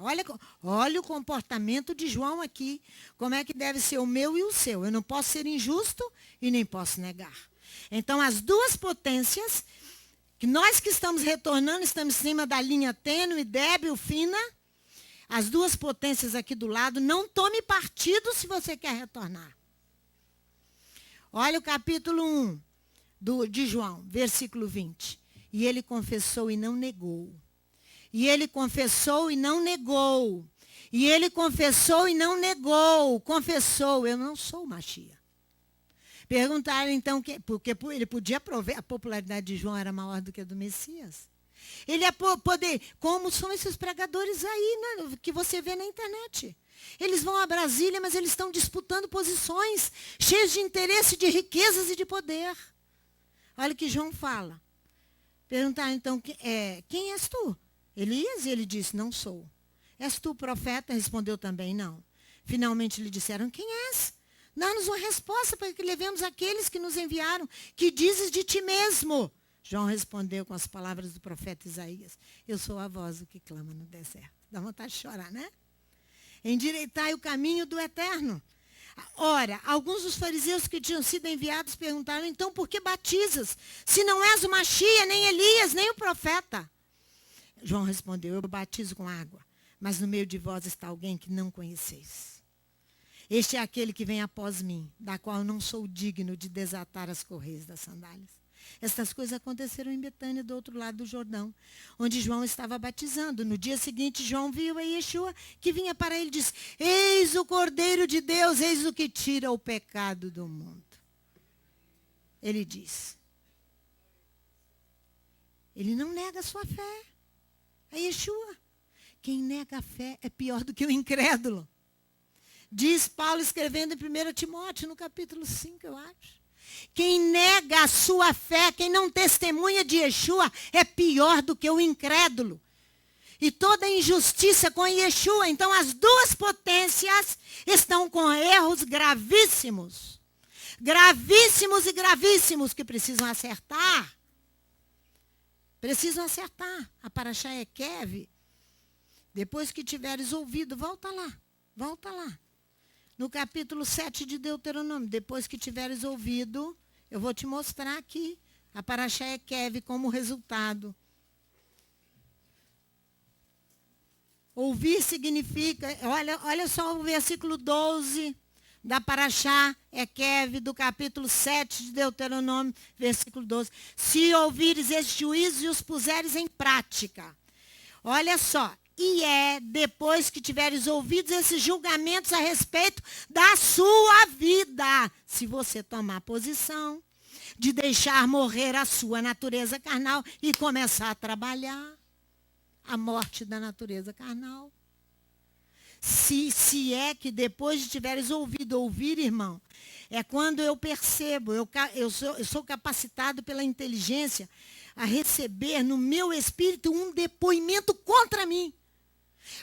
Olha o comportamento de João aqui. Como é que deve ser o meu e o seu. Eu não posso ser injusto e nem posso negar. Então, as duas potências, que nós que estamos retornando, estamos em cima da linha tênue, débil, fina. As duas potências aqui do lado, não tome partido se você quer retornar. Olha o capítulo 1 de João, versículo 20. E ele confessou e não negou. E ele confessou e não negou. E ele confessou e não negou. Confessou, eu não sou o Machia. Perguntaram então, porque ele podia prover, a popularidade de João era maior do que a do Messias. Ele ia poder, como são esses pregadores aí, né, que você vê na internet. Eles vão a Brasília, mas eles estão disputando posições, cheios de interesse, de riquezas e de poder. Olha o que João fala. Perguntaram então, quem és tu? Elias? E ele disse, não sou. És tu profeta? Respondeu também, não. Finalmente lhe disseram, quem és? Dá-nos uma resposta para que levemos aqueles que nos enviaram. Que dizes de ti mesmo? João respondeu com as palavras do profeta Isaías. Eu sou a voz do que clama no deserto. Dá vontade de chorar, né? Endireitai o caminho do eterno. Ora, alguns dos fariseus que tinham sido enviados perguntaram, então por que batizas? Se não és o Machia, nem Elias, nem o profeta. João respondeu, eu batizo com água, mas no meio de vós está alguém que não conheceis. Este é aquele que vem após mim, da qual eu não sou digno de desatar as correias das sandálias. Estas coisas aconteceram em Betânia, do outro lado do Jordão, onde João estava batizando. No dia seguinte, João viu a Yeshua, que vinha para ele e disse, eis o Cordeiro de Deus, eis o que tira o pecado do mundo. Ele diz, ele não nega a sua fé. É Yeshua. Quem nega a fé é pior do que o incrédulo. Diz Paulo escrevendo em 1 Timóteo, no capítulo 5, eu acho. Quem nega a sua fé, quem não testemunha de Yeshua, é pior do que o incrédulo. E toda injustiça com Yeshua. Então, as duas potências estão com erros gravíssimos. Gravíssimos e gravíssimos que precisam acertar. Precisam acertar. A Parashá é Kev. Depois que tiveres ouvido, volta lá. Volta lá. No capítulo 7 de Deuteronômio, depois que tiveres ouvido, eu vou te mostrar aqui a Parashá é Kev como resultado. Ouvir significa, olha só o versículo 12 da Parashá é Kev, do capítulo 7 de Deuteronômio, versículo 12. Se ouvires estes juízos e os puseres em prática. Olha só. E depois que tiveres ouvido esses julgamentos a respeito da sua vida, se você tomar posição de deixar morrer a sua natureza carnal e começar a trabalhar a morte da natureza carnal. Se é que depois de tiveres ouvido, ouvir, irmão, é quando eu percebo, eu sou capacitado pela inteligência a receber no meu espírito um depoimento contra mim.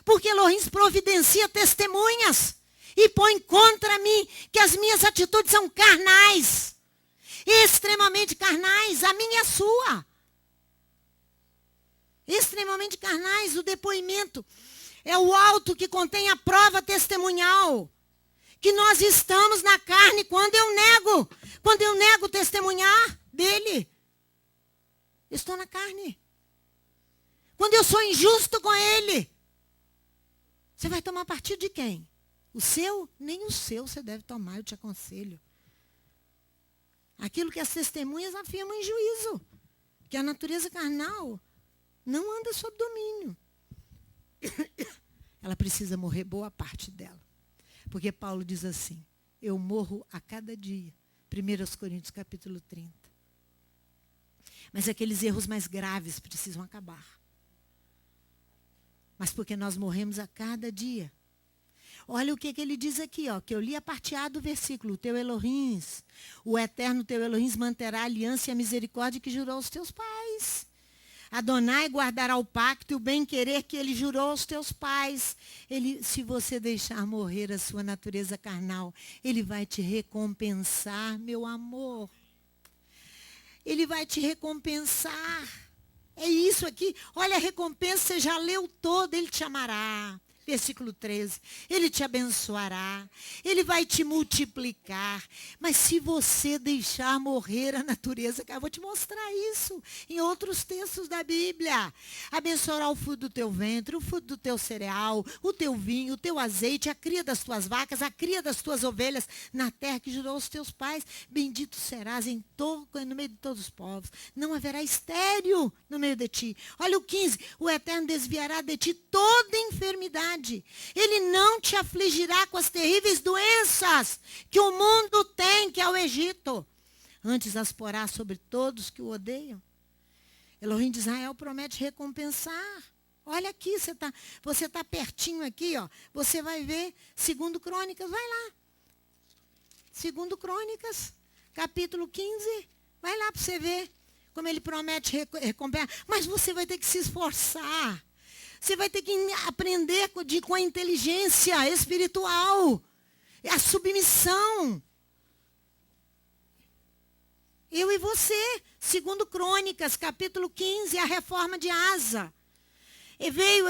Porque Elohim providencia testemunhas e põe contra mim que as minhas atitudes são carnais, extremamente carnais, a minha e a sua. Extremamente carnais, o depoimento é o auto que contém a prova testemunhal, que nós estamos na carne quando eu nego testemunhar dele, estou na carne. Quando eu sou injusto com ele, você vai tomar partido de quem? O seu? Nem o seu você deve tomar, eu te aconselho. Aquilo que as testemunhas afirmam em juízo. Que a natureza carnal não anda sob domínio. Ela precisa morrer boa parte dela. Porque Paulo diz assim, eu morro a cada dia. 1 Coríntios capítulo 30. Mas aqueles erros mais graves precisam acabar. Mas porque nós morremos a cada dia. Olha o que ele diz aqui, ó, que eu li a parte A do versículo. O teu Elohim, o eterno teu Elohim manterá a aliança e a misericórdia que jurou aos teus pais. Adonai guardará o pacto e o bem-querer que ele jurou aos teus pais. Se você deixar morrer a sua natureza carnal, ele vai te recompensar, meu amor. Ele vai te recompensar. É isso isso aqui. Olha a recompensa, você já leu todo, ele te amará. Versículo 13, ele te abençoará, ele vai te multiplicar, mas se você deixar morrer a natureza, eu vou te mostrar isso em outros textos da Bíblia. Abençoará o fruto do teu ventre, o fruto do teu cereal, o teu vinho, o teu azeite, a cria das tuas vacas, a cria das tuas ovelhas, na terra que jurou aos teus pais. Bendito serás no meio de todos os povos, não haverá estéril no meio de ti. Olha o 15, o Eterno desviará de ti toda enfermidade. Ele não te afligirá com as terríveis doenças que o mundo tem, que é o Egito. Antes as porá sobre todos que o odeiam. Elohim de Israel promete recompensar. Olha aqui, você tá pertinho aqui, ó. Você vai ver 2 Crônicas, vai lá. 2 Crônicas, capítulo 15. Vai lá para você ver como ele promete recompensar. Mas você vai ter que se esforçar. Você vai ter que aprender com a inteligência espiritual. A submissão. Eu e você. 2 Crônicas, capítulo 15, a reforma de Asa. E veio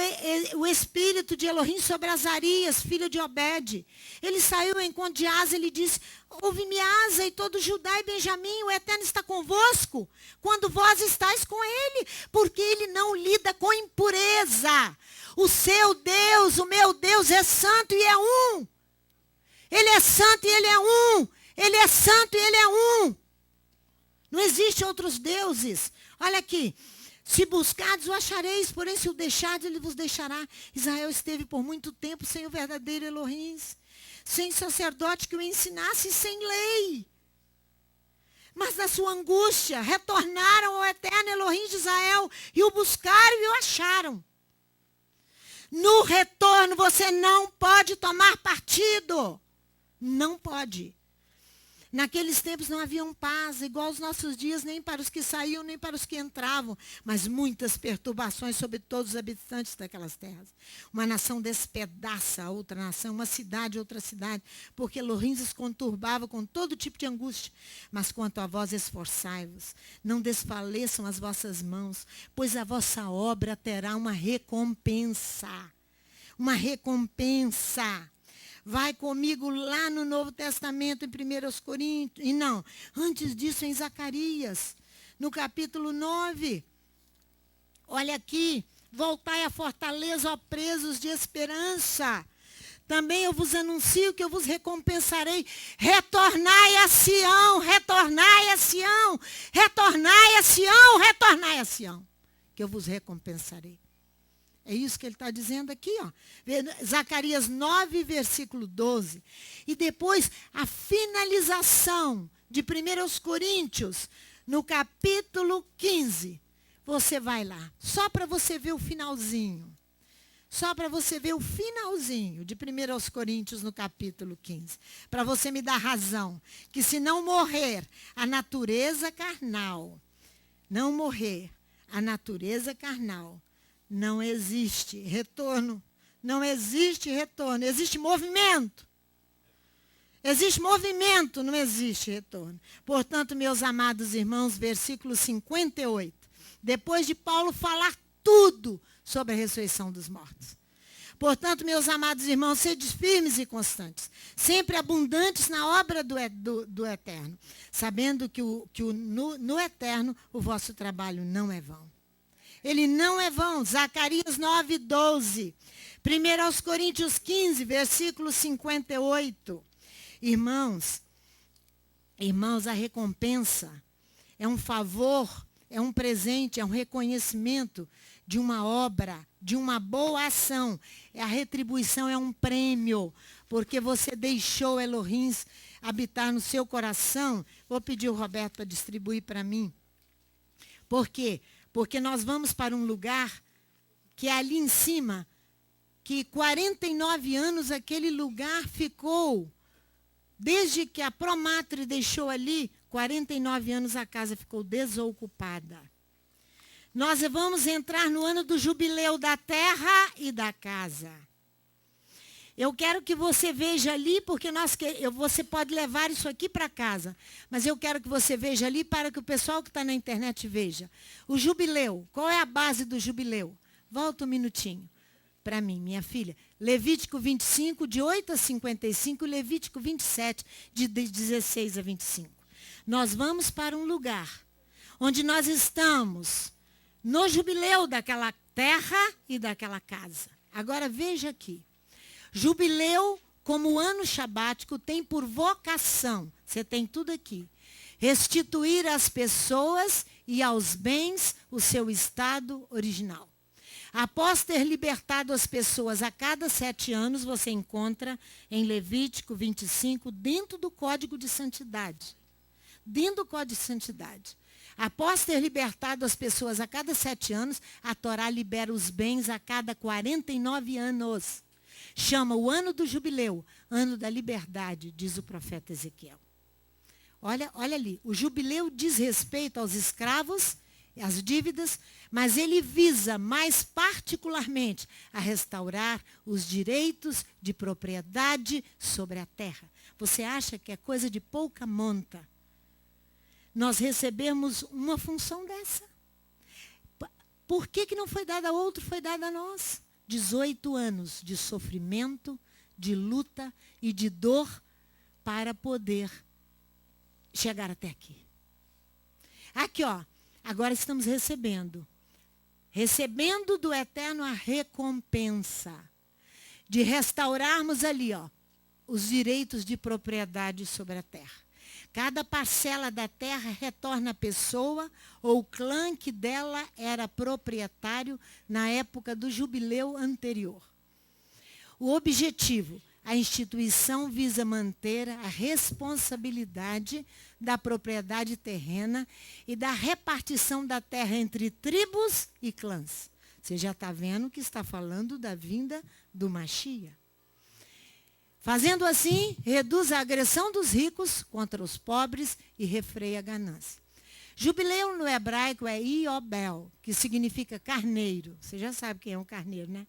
o espírito de Elohim sobre Azarias, filho de Obed. Ele saiu ao encontro de Asa, ele disse: ouve-me, Asa, e todo Judá e Benjamim, o Eterno está convosco, quando vós estáis com ele, porque ele não lida com impureza. O seu Deus, o meu Deus, é santo e é um. Ele é santo e ele é um. Ele é santo e ele é um. Não existe outros deuses. Olha aqui. Se buscardes, o achareis, porém se o deixardes, ele vos deixará. Israel esteve por muito tempo sem o verdadeiro Elohim, sem sacerdote que o ensinasse, sem lei. Mas na sua angústia, retornaram ao eterno Elohim de Israel, e o buscaram e o acharam. No retorno, você não pode tomar partido. Não pode. Naqueles tempos não haviam paz, igual aos nossos dias, nem para os que saíam, nem para os que entravam, mas muitas perturbações sobre todos os habitantes daquelas terras. Uma nação despedaça a outra nação, uma cidade, outra cidade, porque Elohim os conturbava com todo tipo de angústia. Mas quanto a vós, esforçai-vos, não desfaleçam as vossas mãos, pois a vossa obra terá uma recompensa. Uma recompensa. Vai comigo lá no Novo Testamento, em 1 Coríntios. E não, antes disso em Zacarias, no capítulo 9. Olha aqui. Voltai à fortaleza, ó presos de esperança. Também eu vos anuncio que eu vos recompensarei. Retornai a Sião, retornai a Sião, retornai a Sião, retornai a Sião, que eu vos recompensarei. É isso que ele está dizendo aqui, ó. Zacarias 9, versículo 12. E depois, a finalização de 1 Coríntios, no capítulo 15. Você vai lá, só para você ver o finalzinho. Só para você ver o finalzinho de 1 Coríntios, no capítulo 15. Para você me dar razão, que se não morrer a natureza carnal, não morrer a natureza carnal, não existe retorno. Não existe retorno. Existe movimento. Existe movimento, não existe retorno. Portanto, meus amados irmãos, versículo 58. Depois de Paulo falar tudo sobre a ressurreição dos mortos. Portanto, meus amados irmãos, sede firmes e constantes, sempre abundantes na obra do Eterno, sabendo que no Eterno o vosso trabalho não é vão. Ele não é vão. Zacarias 9, 12. 1 Coríntios 15, versículo 58. Irmãos, a recompensa é um favor, é um presente, é um reconhecimento de uma obra, de uma boa ação. A retribuição é um prêmio, porque você deixou Elohim habitar no seu coração. Vou pedir o Roberto para distribuir para mim. Por quê? Porque nós vamos para um lugar que é ali em cima, que 49 anos aquele lugar ficou, desde que a Promatre deixou ali, 49 anos a casa ficou desocupada. Nós vamos entrar no ano do jubileu da terra e da casa. Eu quero que você veja ali, porque você pode levar isso aqui para casa. Mas eu quero que você veja ali para que o pessoal que está na internet veja. O jubileu. Qual é a base do jubileu? Volta um minutinho para mim, minha filha. Levítico 25, de 8 a 55, e Levítico 27, de 16 a 25. Nós vamos para um lugar onde nós estamos no jubileu daquela terra e daquela casa. Agora veja aqui. Jubileu, como ano sabático, tem por vocação, você tem tudo aqui, restituir às pessoas e aos bens o seu estado original. Após ter libertado as pessoas a cada 7 anos, você encontra em Levítico 25, dentro do Código de Santidade. Dentro do Código de Santidade. Após ter libertado as pessoas a cada 7 anos, a Torá libera os bens a cada 49 anos. Chama o ano do jubileu, ano da liberdade, diz o profeta Ezequiel. Olha ali, o jubileu diz respeito aos escravos, às dívidas, mas ele visa mais particularmente a restaurar os direitos de propriedade sobre a terra. Você acha que é coisa de pouca monta nós recebemos uma função dessa? Por que não foi dada a outro, foi dada a nós? 18 anos de sofrimento, de luta e de dor para poder chegar até aqui. Aqui, ó, agora estamos recebendo do Eterno a recompensa de restaurarmos ali, ó, os direitos de propriedade sobre a terra. Cada parcela da terra retorna à pessoa ou clã que dela era proprietário na época do jubileu anterior. O objetivo, a instituição visa manter a responsabilidade da propriedade terrena e da repartição da terra entre tribos e clãs. Você já está vendo que está falando da vinda do Mashiach. Fazendo assim, reduz a agressão dos ricos contra os pobres e refreia a ganância. Jubileu no hebraico é Iobel, que significa carneiro. Você já sabe quem é o carneiro, né?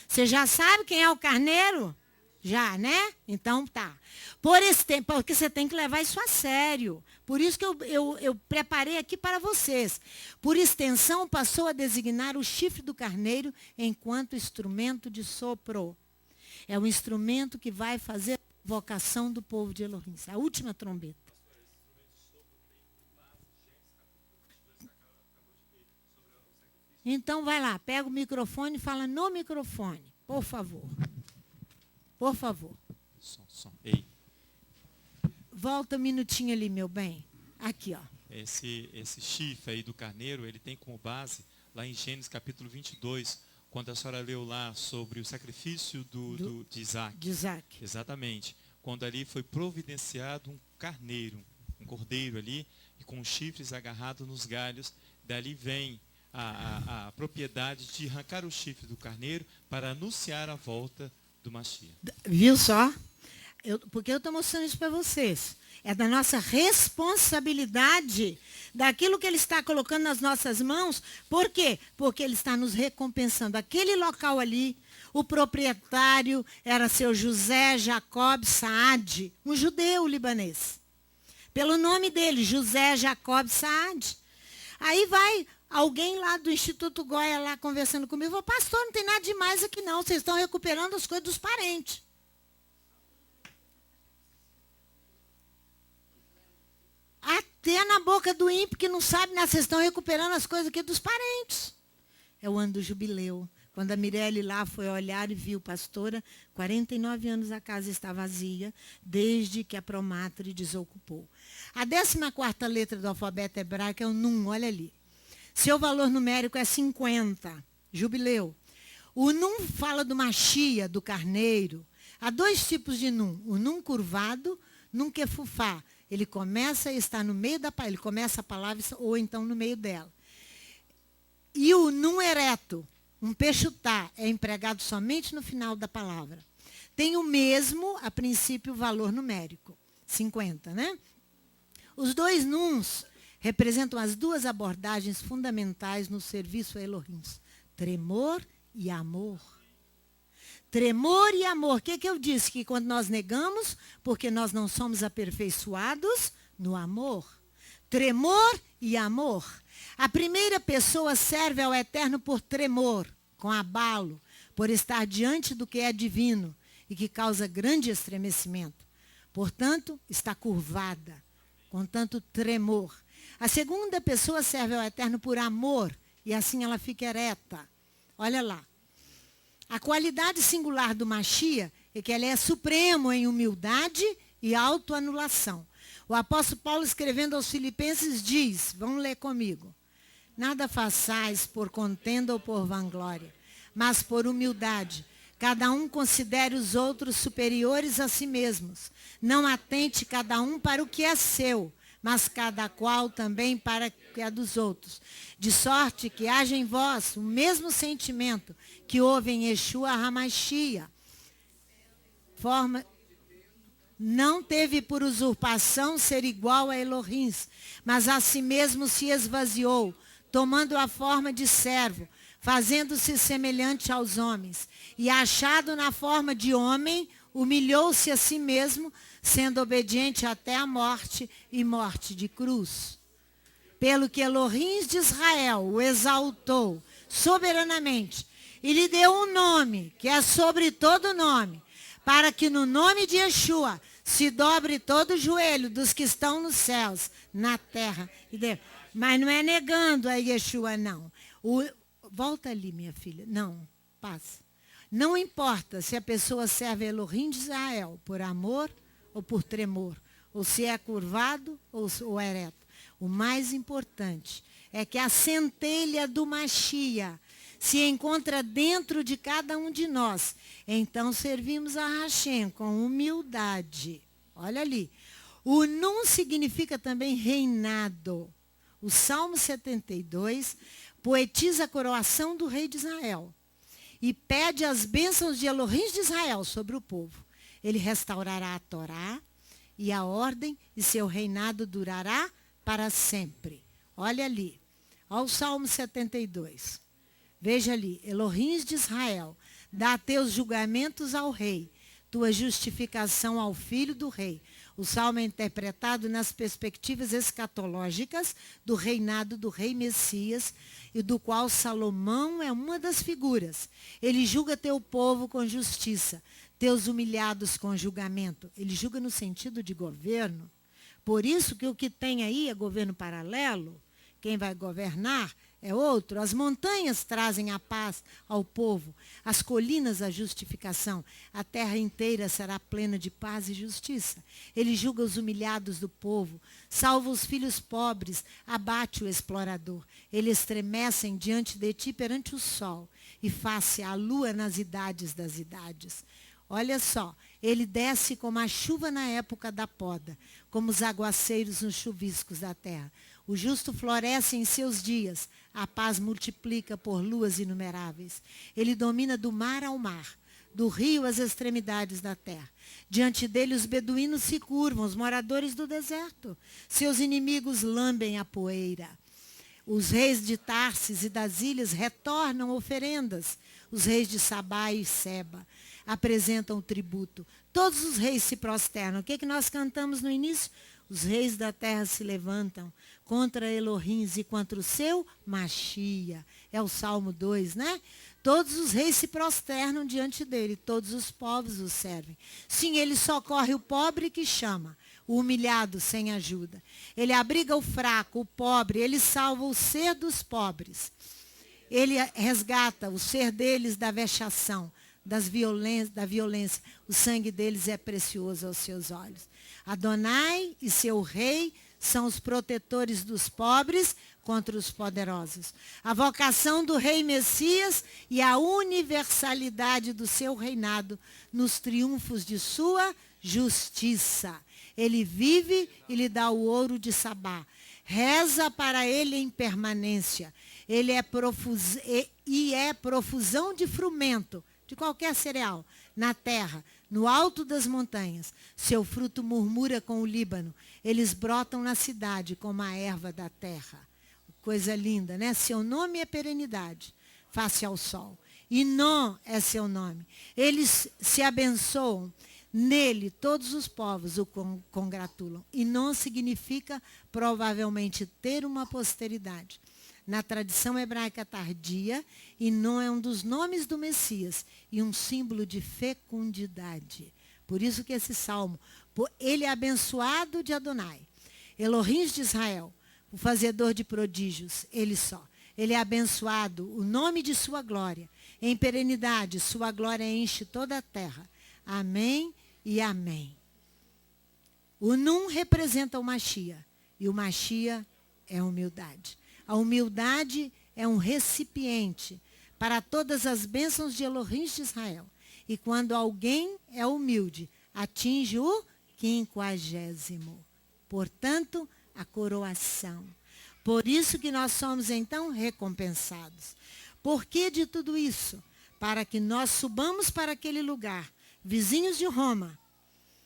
Você já sabe quem é o carneiro? Já, né? Então tá. Por esse tempo, porque você tem que levar isso a sério. Por isso que eu preparei aqui para vocês. Por extensão, passou a designar o chifre do carneiro enquanto instrumento de sopro. É o instrumento que vai fazer a vocação do povo de Elohim. A última trombeta. Então vai lá, pega o microfone e fala no microfone, por favor. Por favor. Som. Ei. Volta um minutinho ali, meu bem. Aqui, ó. Esse chifre aí do carneiro, ele tem como base, lá em Gênesis capítulo 22, quando a senhora leu lá sobre o sacrifício de Isaac. De Isaac. Exatamente. Quando ali foi providenciado um carneiro, um cordeiro ali, e com os chifres agarrados nos galhos. Dali vem a propriedade de arrancar o chifre do carneiro para anunciar a volta do Mashiach. Viu só? Porque eu estou mostrando isso para vocês. É da nossa responsabilidade, daquilo que Ele está colocando nas nossas mãos. Por quê? Porque Ele está nos recompensando. Aquele local ali, o proprietário era seu José Jacob Saad, um judeu libanês. Pelo nome dele, José Jacob Saad. Aí vai alguém lá do Instituto Goya lá conversando comigo. Falou, pastor, não tem nada demais aqui não. Vocês estão recuperando as coisas dos parentes. Até na boca do ímpio que não sabe, né? Vocês estão recuperando as coisas aqui dos parentes. É o ano do jubileu. Quando a Mirelle lá foi olhar e viu, pastora, 49 anos a casa está vazia, desde que a Promatre desocupou. A 14ª letra do alfabeto hebraico é o Nun, olha ali. Seu valor numérico é 50, jubileu. O Nun fala do Mashiach, do carneiro. Há 2 tipos de Nun. O Nun curvado, Nun kefufá. Ele começa a estar no meio da palavra, ele começa a palavra ou então no meio dela. E o Nun ereto, um pechutá, é empregado somente no final da palavra. Tem o mesmo, a princípio, valor numérico, 50, né? Os 2 Nuns representam as 2 abordagens fundamentais no serviço a Elohim. Tremor e amor. Tremor e amor. O que eu disse? Que quando nós negamos, porque nós não somos aperfeiçoados no amor. Tremor e amor. A primeira pessoa serve ao Eterno por tremor, com abalo, por estar diante do que é divino e que causa grande estremecimento. Portanto, está curvada, com tanto tremor. A segunda pessoa serve ao Eterno por amor, e assim ela fica ereta. Olha lá. A qualidade singular do Machia é que ele é supremo em humildade e autoanulação. O apóstolo Paulo, escrevendo aos Filipenses, diz, vamos ler comigo, nada façais por contenda ou por vanglória, mas por humildade. Cada um considere os outros superiores a si mesmos. Não atente cada um para o que é seu, mas cada qual também para o que é dos outros. De sorte que haja em vós o mesmo sentimento que houve em Yeshua HaMashiach. Não teve por usurpação ser igual a Elohim, mas a si mesmo se esvaziou, tomando a forma de servo, fazendo-se semelhante aos homens. E achado na forma de homem, humilhou-se a si mesmo, sendo obediente até a morte e morte de cruz. Pelo que Elohim de Israel o exaltou soberanamente e lhe deu um nome, que é sobre todo nome, para que no nome de Yeshua se dobre todo o joelho dos que estão nos céus, na terra. Mas não é negando a Yeshua, não. Volta ali, minha filha. Não, passa. Não importa se a pessoa serve a Elohim de Israel por amor ou por tremor, ou se é curvado ou ereto. O mais importante é que a centelha do Machia se encontra dentro de cada um de nós. Então servimos a Hashem com humildade. Olha ali. O Nun significa também reinado. O Salmo 72 poetiza a coroação do rei de Israel e pede as bênçãos de Elohim de Israel sobre o povo. Ele restaurará a Torá e a ordem, e seu reinado durará para sempre. Olha ali, olha o Salmo 72. Veja ali, Elohim de Israel, dá teus julgamentos ao rei, tua justificação ao filho do rei. O salmo é interpretado nas perspectivas escatológicas do reinado do rei Messias, e do qual Salomão é uma das figuras. Ele julga teu povo com justiça, teus humilhados com julgamento. Ele julga no sentido de governo. Por isso que o que tem aí é governo paralelo. Quem vai governar é outro. As montanhas trazem a paz ao povo, as colinas a justificação. A terra inteira será plena de paz e justiça. Ele julga os humilhados do povo, salva os filhos pobres, abate o explorador. Ele estremecem diante de ti perante o sol e face a lua nas idades das idades. Olha só, ele desce como a chuva na época da poda, como os aguaceiros nos chuviscos da terra. O justo floresce em seus dias, a paz multiplica por luas inumeráveis. Ele domina do mar ao mar, do rio às extremidades da terra. Diante dele os beduínos se curvam, os moradores do deserto. Seus inimigos lambem a poeira. Os reis de Tarsis e das ilhas retornam oferendas. Os reis de Sabá e Seba apresentam o tributo. Todos os reis se prosternam. O que nós cantamos no início? Os reis da terra se levantam contra Elohim e contra o seu Machia. É o Salmo 2, né? Todos os reis se prosternam diante dele, todos os povos o servem. Sim, ele socorre o pobre que chama, o humilhado sem ajuda. Ele abriga o fraco, o pobre, ele salva o ser dos pobres. Ele resgata o ser deles da vexação, da violência. O sangue deles é precioso aos seus olhos. Adonai e seu rei são os protetores dos pobres contra os poderosos. A vocação do rei Messias e a universalidade do seu reinado nos triunfos de sua justiça. Ele vive e lhe dá o ouro de Sabá. Reza para ele em permanência. Ele é profusão de frumento, de qualquer cereal, na terra, no alto das montanhas. Seu fruto murmura com o Líbano. Eles brotam na cidade como a erva da terra. Coisa linda, né? Seu nome é perenidade, face ao sol. Inon é seu nome. Eles se abençoam. Nele, todos os povos o congratulam. Inon significa, provavelmente, ter uma posteridade. Na tradição hebraica tardia, Inon é um dos nomes do Messias e um símbolo de fecundidade. Por isso que esse salmo, ele é abençoado de Adonai. Elohim de Israel, o fazedor de prodígios, ele só. Ele é abençoado, o nome de sua glória. Em perenidade, sua glória enche toda a terra. Amém e amém. O Nun representa o Machia, e o Machia é a humildade. A humildade é um recipiente para todas as bênçãos de Elohim de Israel. E quando alguém é humilde, atinge o 50º. Portanto, a coroação. Por isso que nós somos, então, recompensados. Por que de tudo isso? Para que nós subamos para aquele lugar, vizinhos de Roma.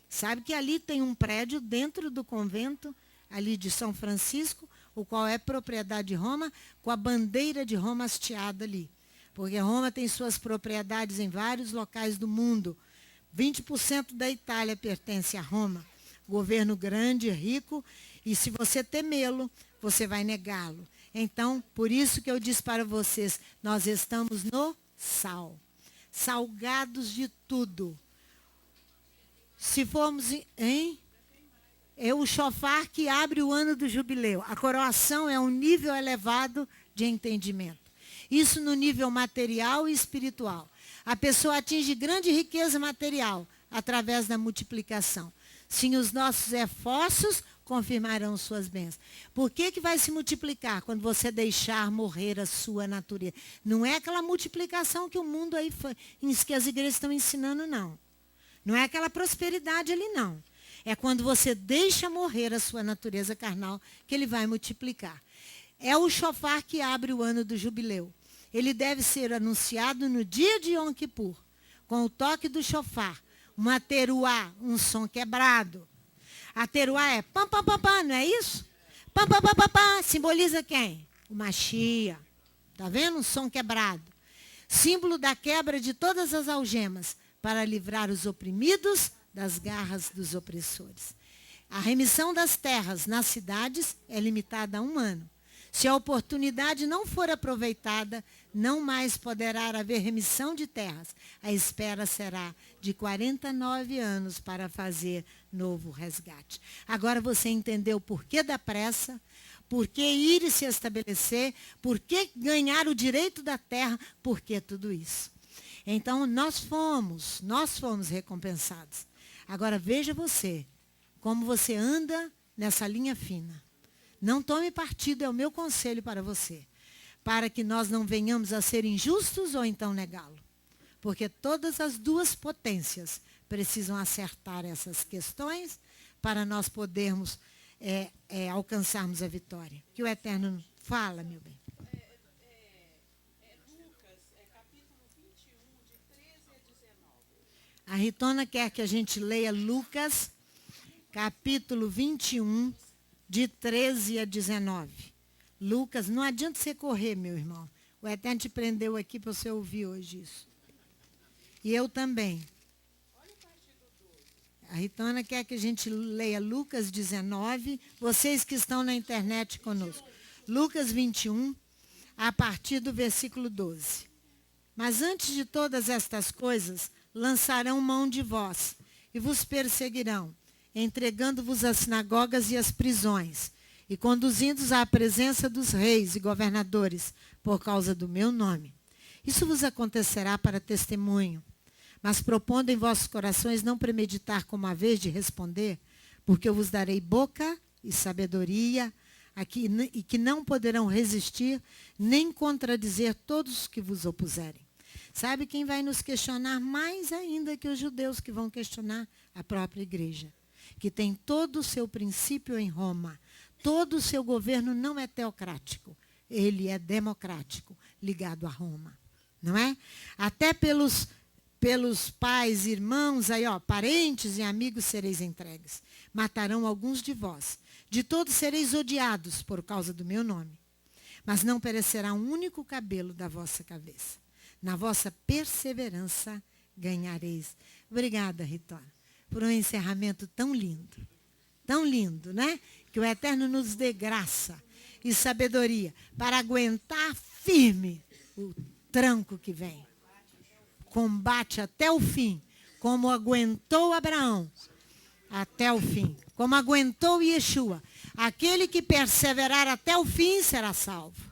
Sabe que ali tem um prédio dentro do convento, ali de São Francisco, o qual é propriedade de Roma, com a bandeira de Roma hasteada ali. Porque Roma tem suas propriedades em vários locais do mundo. 20% da Itália pertence a Roma. Governo grande, rico, e se você temê-lo, você vai negá-lo. Então, por isso que eu disse para vocês, nós estamos no sal. Salgados de tudo. Se formos em... É o chofar que abre o ano do jubileu. A coroação é um nível elevado de entendimento. Isso no nível material e espiritual. A pessoa atinge grande riqueza material através da multiplicação. Sim, os nossos esforços confirmarão suas bênçãos. Por que vai se multiplicar? Quando você deixar morrer a sua natureza. Não é aquela multiplicação que o mundo aí, que as igrejas estão ensinando, não. Não é aquela prosperidade ali, não. É quando você deixa morrer a sua natureza carnal que ele vai multiplicar. É o chofar que abre o ano do jubileu. Ele deve ser anunciado no dia de Yom Kippur, com o toque do chofar. Uma teruá, um som quebrado. A teruá é pam, pam, pam, pam, não é isso? Pam, pam, pam, pam, pam, simboliza quem? O Machia. Está vendo? Um som quebrado. Símbolo da quebra de todas as algemas, para livrar os oprimidos das garras dos opressores. A remissão das terras nas cidades é limitada a 1 ano. Se a oportunidade não for aproveitada, não mais poderá haver remissão de terras. A espera será de 49 anos para fazer novo resgate. Agora você entendeu o porquê da pressa, por que ir e se estabelecer, por que ganhar o direito da terra, por que tudo isso. Então, nós fomos recompensados. Agora, veja você, como você anda nessa linha fina. Não tome partido, é o meu conselho para você. Para que nós não venhamos a ser injustos ou então negá-lo. Porque todas as duas potências precisam acertar essas questões para nós podermos alcançarmos a vitória. Que o Eterno fala, meu bem. A Ritona quer que a gente leia Lucas, capítulo 21, de 13 a 19. Lucas, não adianta você correr, meu irmão. O Eterno te prendeu aqui para você ouvir hoje isso. E eu também. A Ritona quer que a gente leia Lucas 19, vocês que estão na internet conosco. Lucas 21, a partir do versículo 12. Mas antes de todas estas coisas, lançarão mão de vós e vos perseguirão, entregando-vos às sinagogas e às prisões, e conduzindo-os à presença dos reis e governadores, por causa do meu nome. Isso vos acontecerá para testemunho. Mas propondo em vossos corações não premeditar como a vez de responder, porque eu vos darei boca e sabedoria, e que não poderão resistir, nem contradizer todos os que vos opuserem. Sabe quem vai nos questionar mais ainda que os judeus que vão questionar? A própria igreja, que tem todo o seu princípio em Roma. Todo o seu governo não é teocrático, ele é democrático, ligado a Roma. Não é? Até pelos pais, irmãos, aí, parentes e amigos sereis entregues. Matarão alguns de vós. De todos sereis odiados por causa do meu nome. Mas não perecerá um único cabelo da vossa cabeça. Na vossa perseverança ganhareis. Obrigada, Ritora, por um encerramento tão lindo, né? Que o Eterno nos dê graça e sabedoria para aguentar firme o tranco que vem. Combate até o fim, como aguentou Abraão até o fim, como aguentou Yeshua. Aquele que perseverar até o fim será salvo.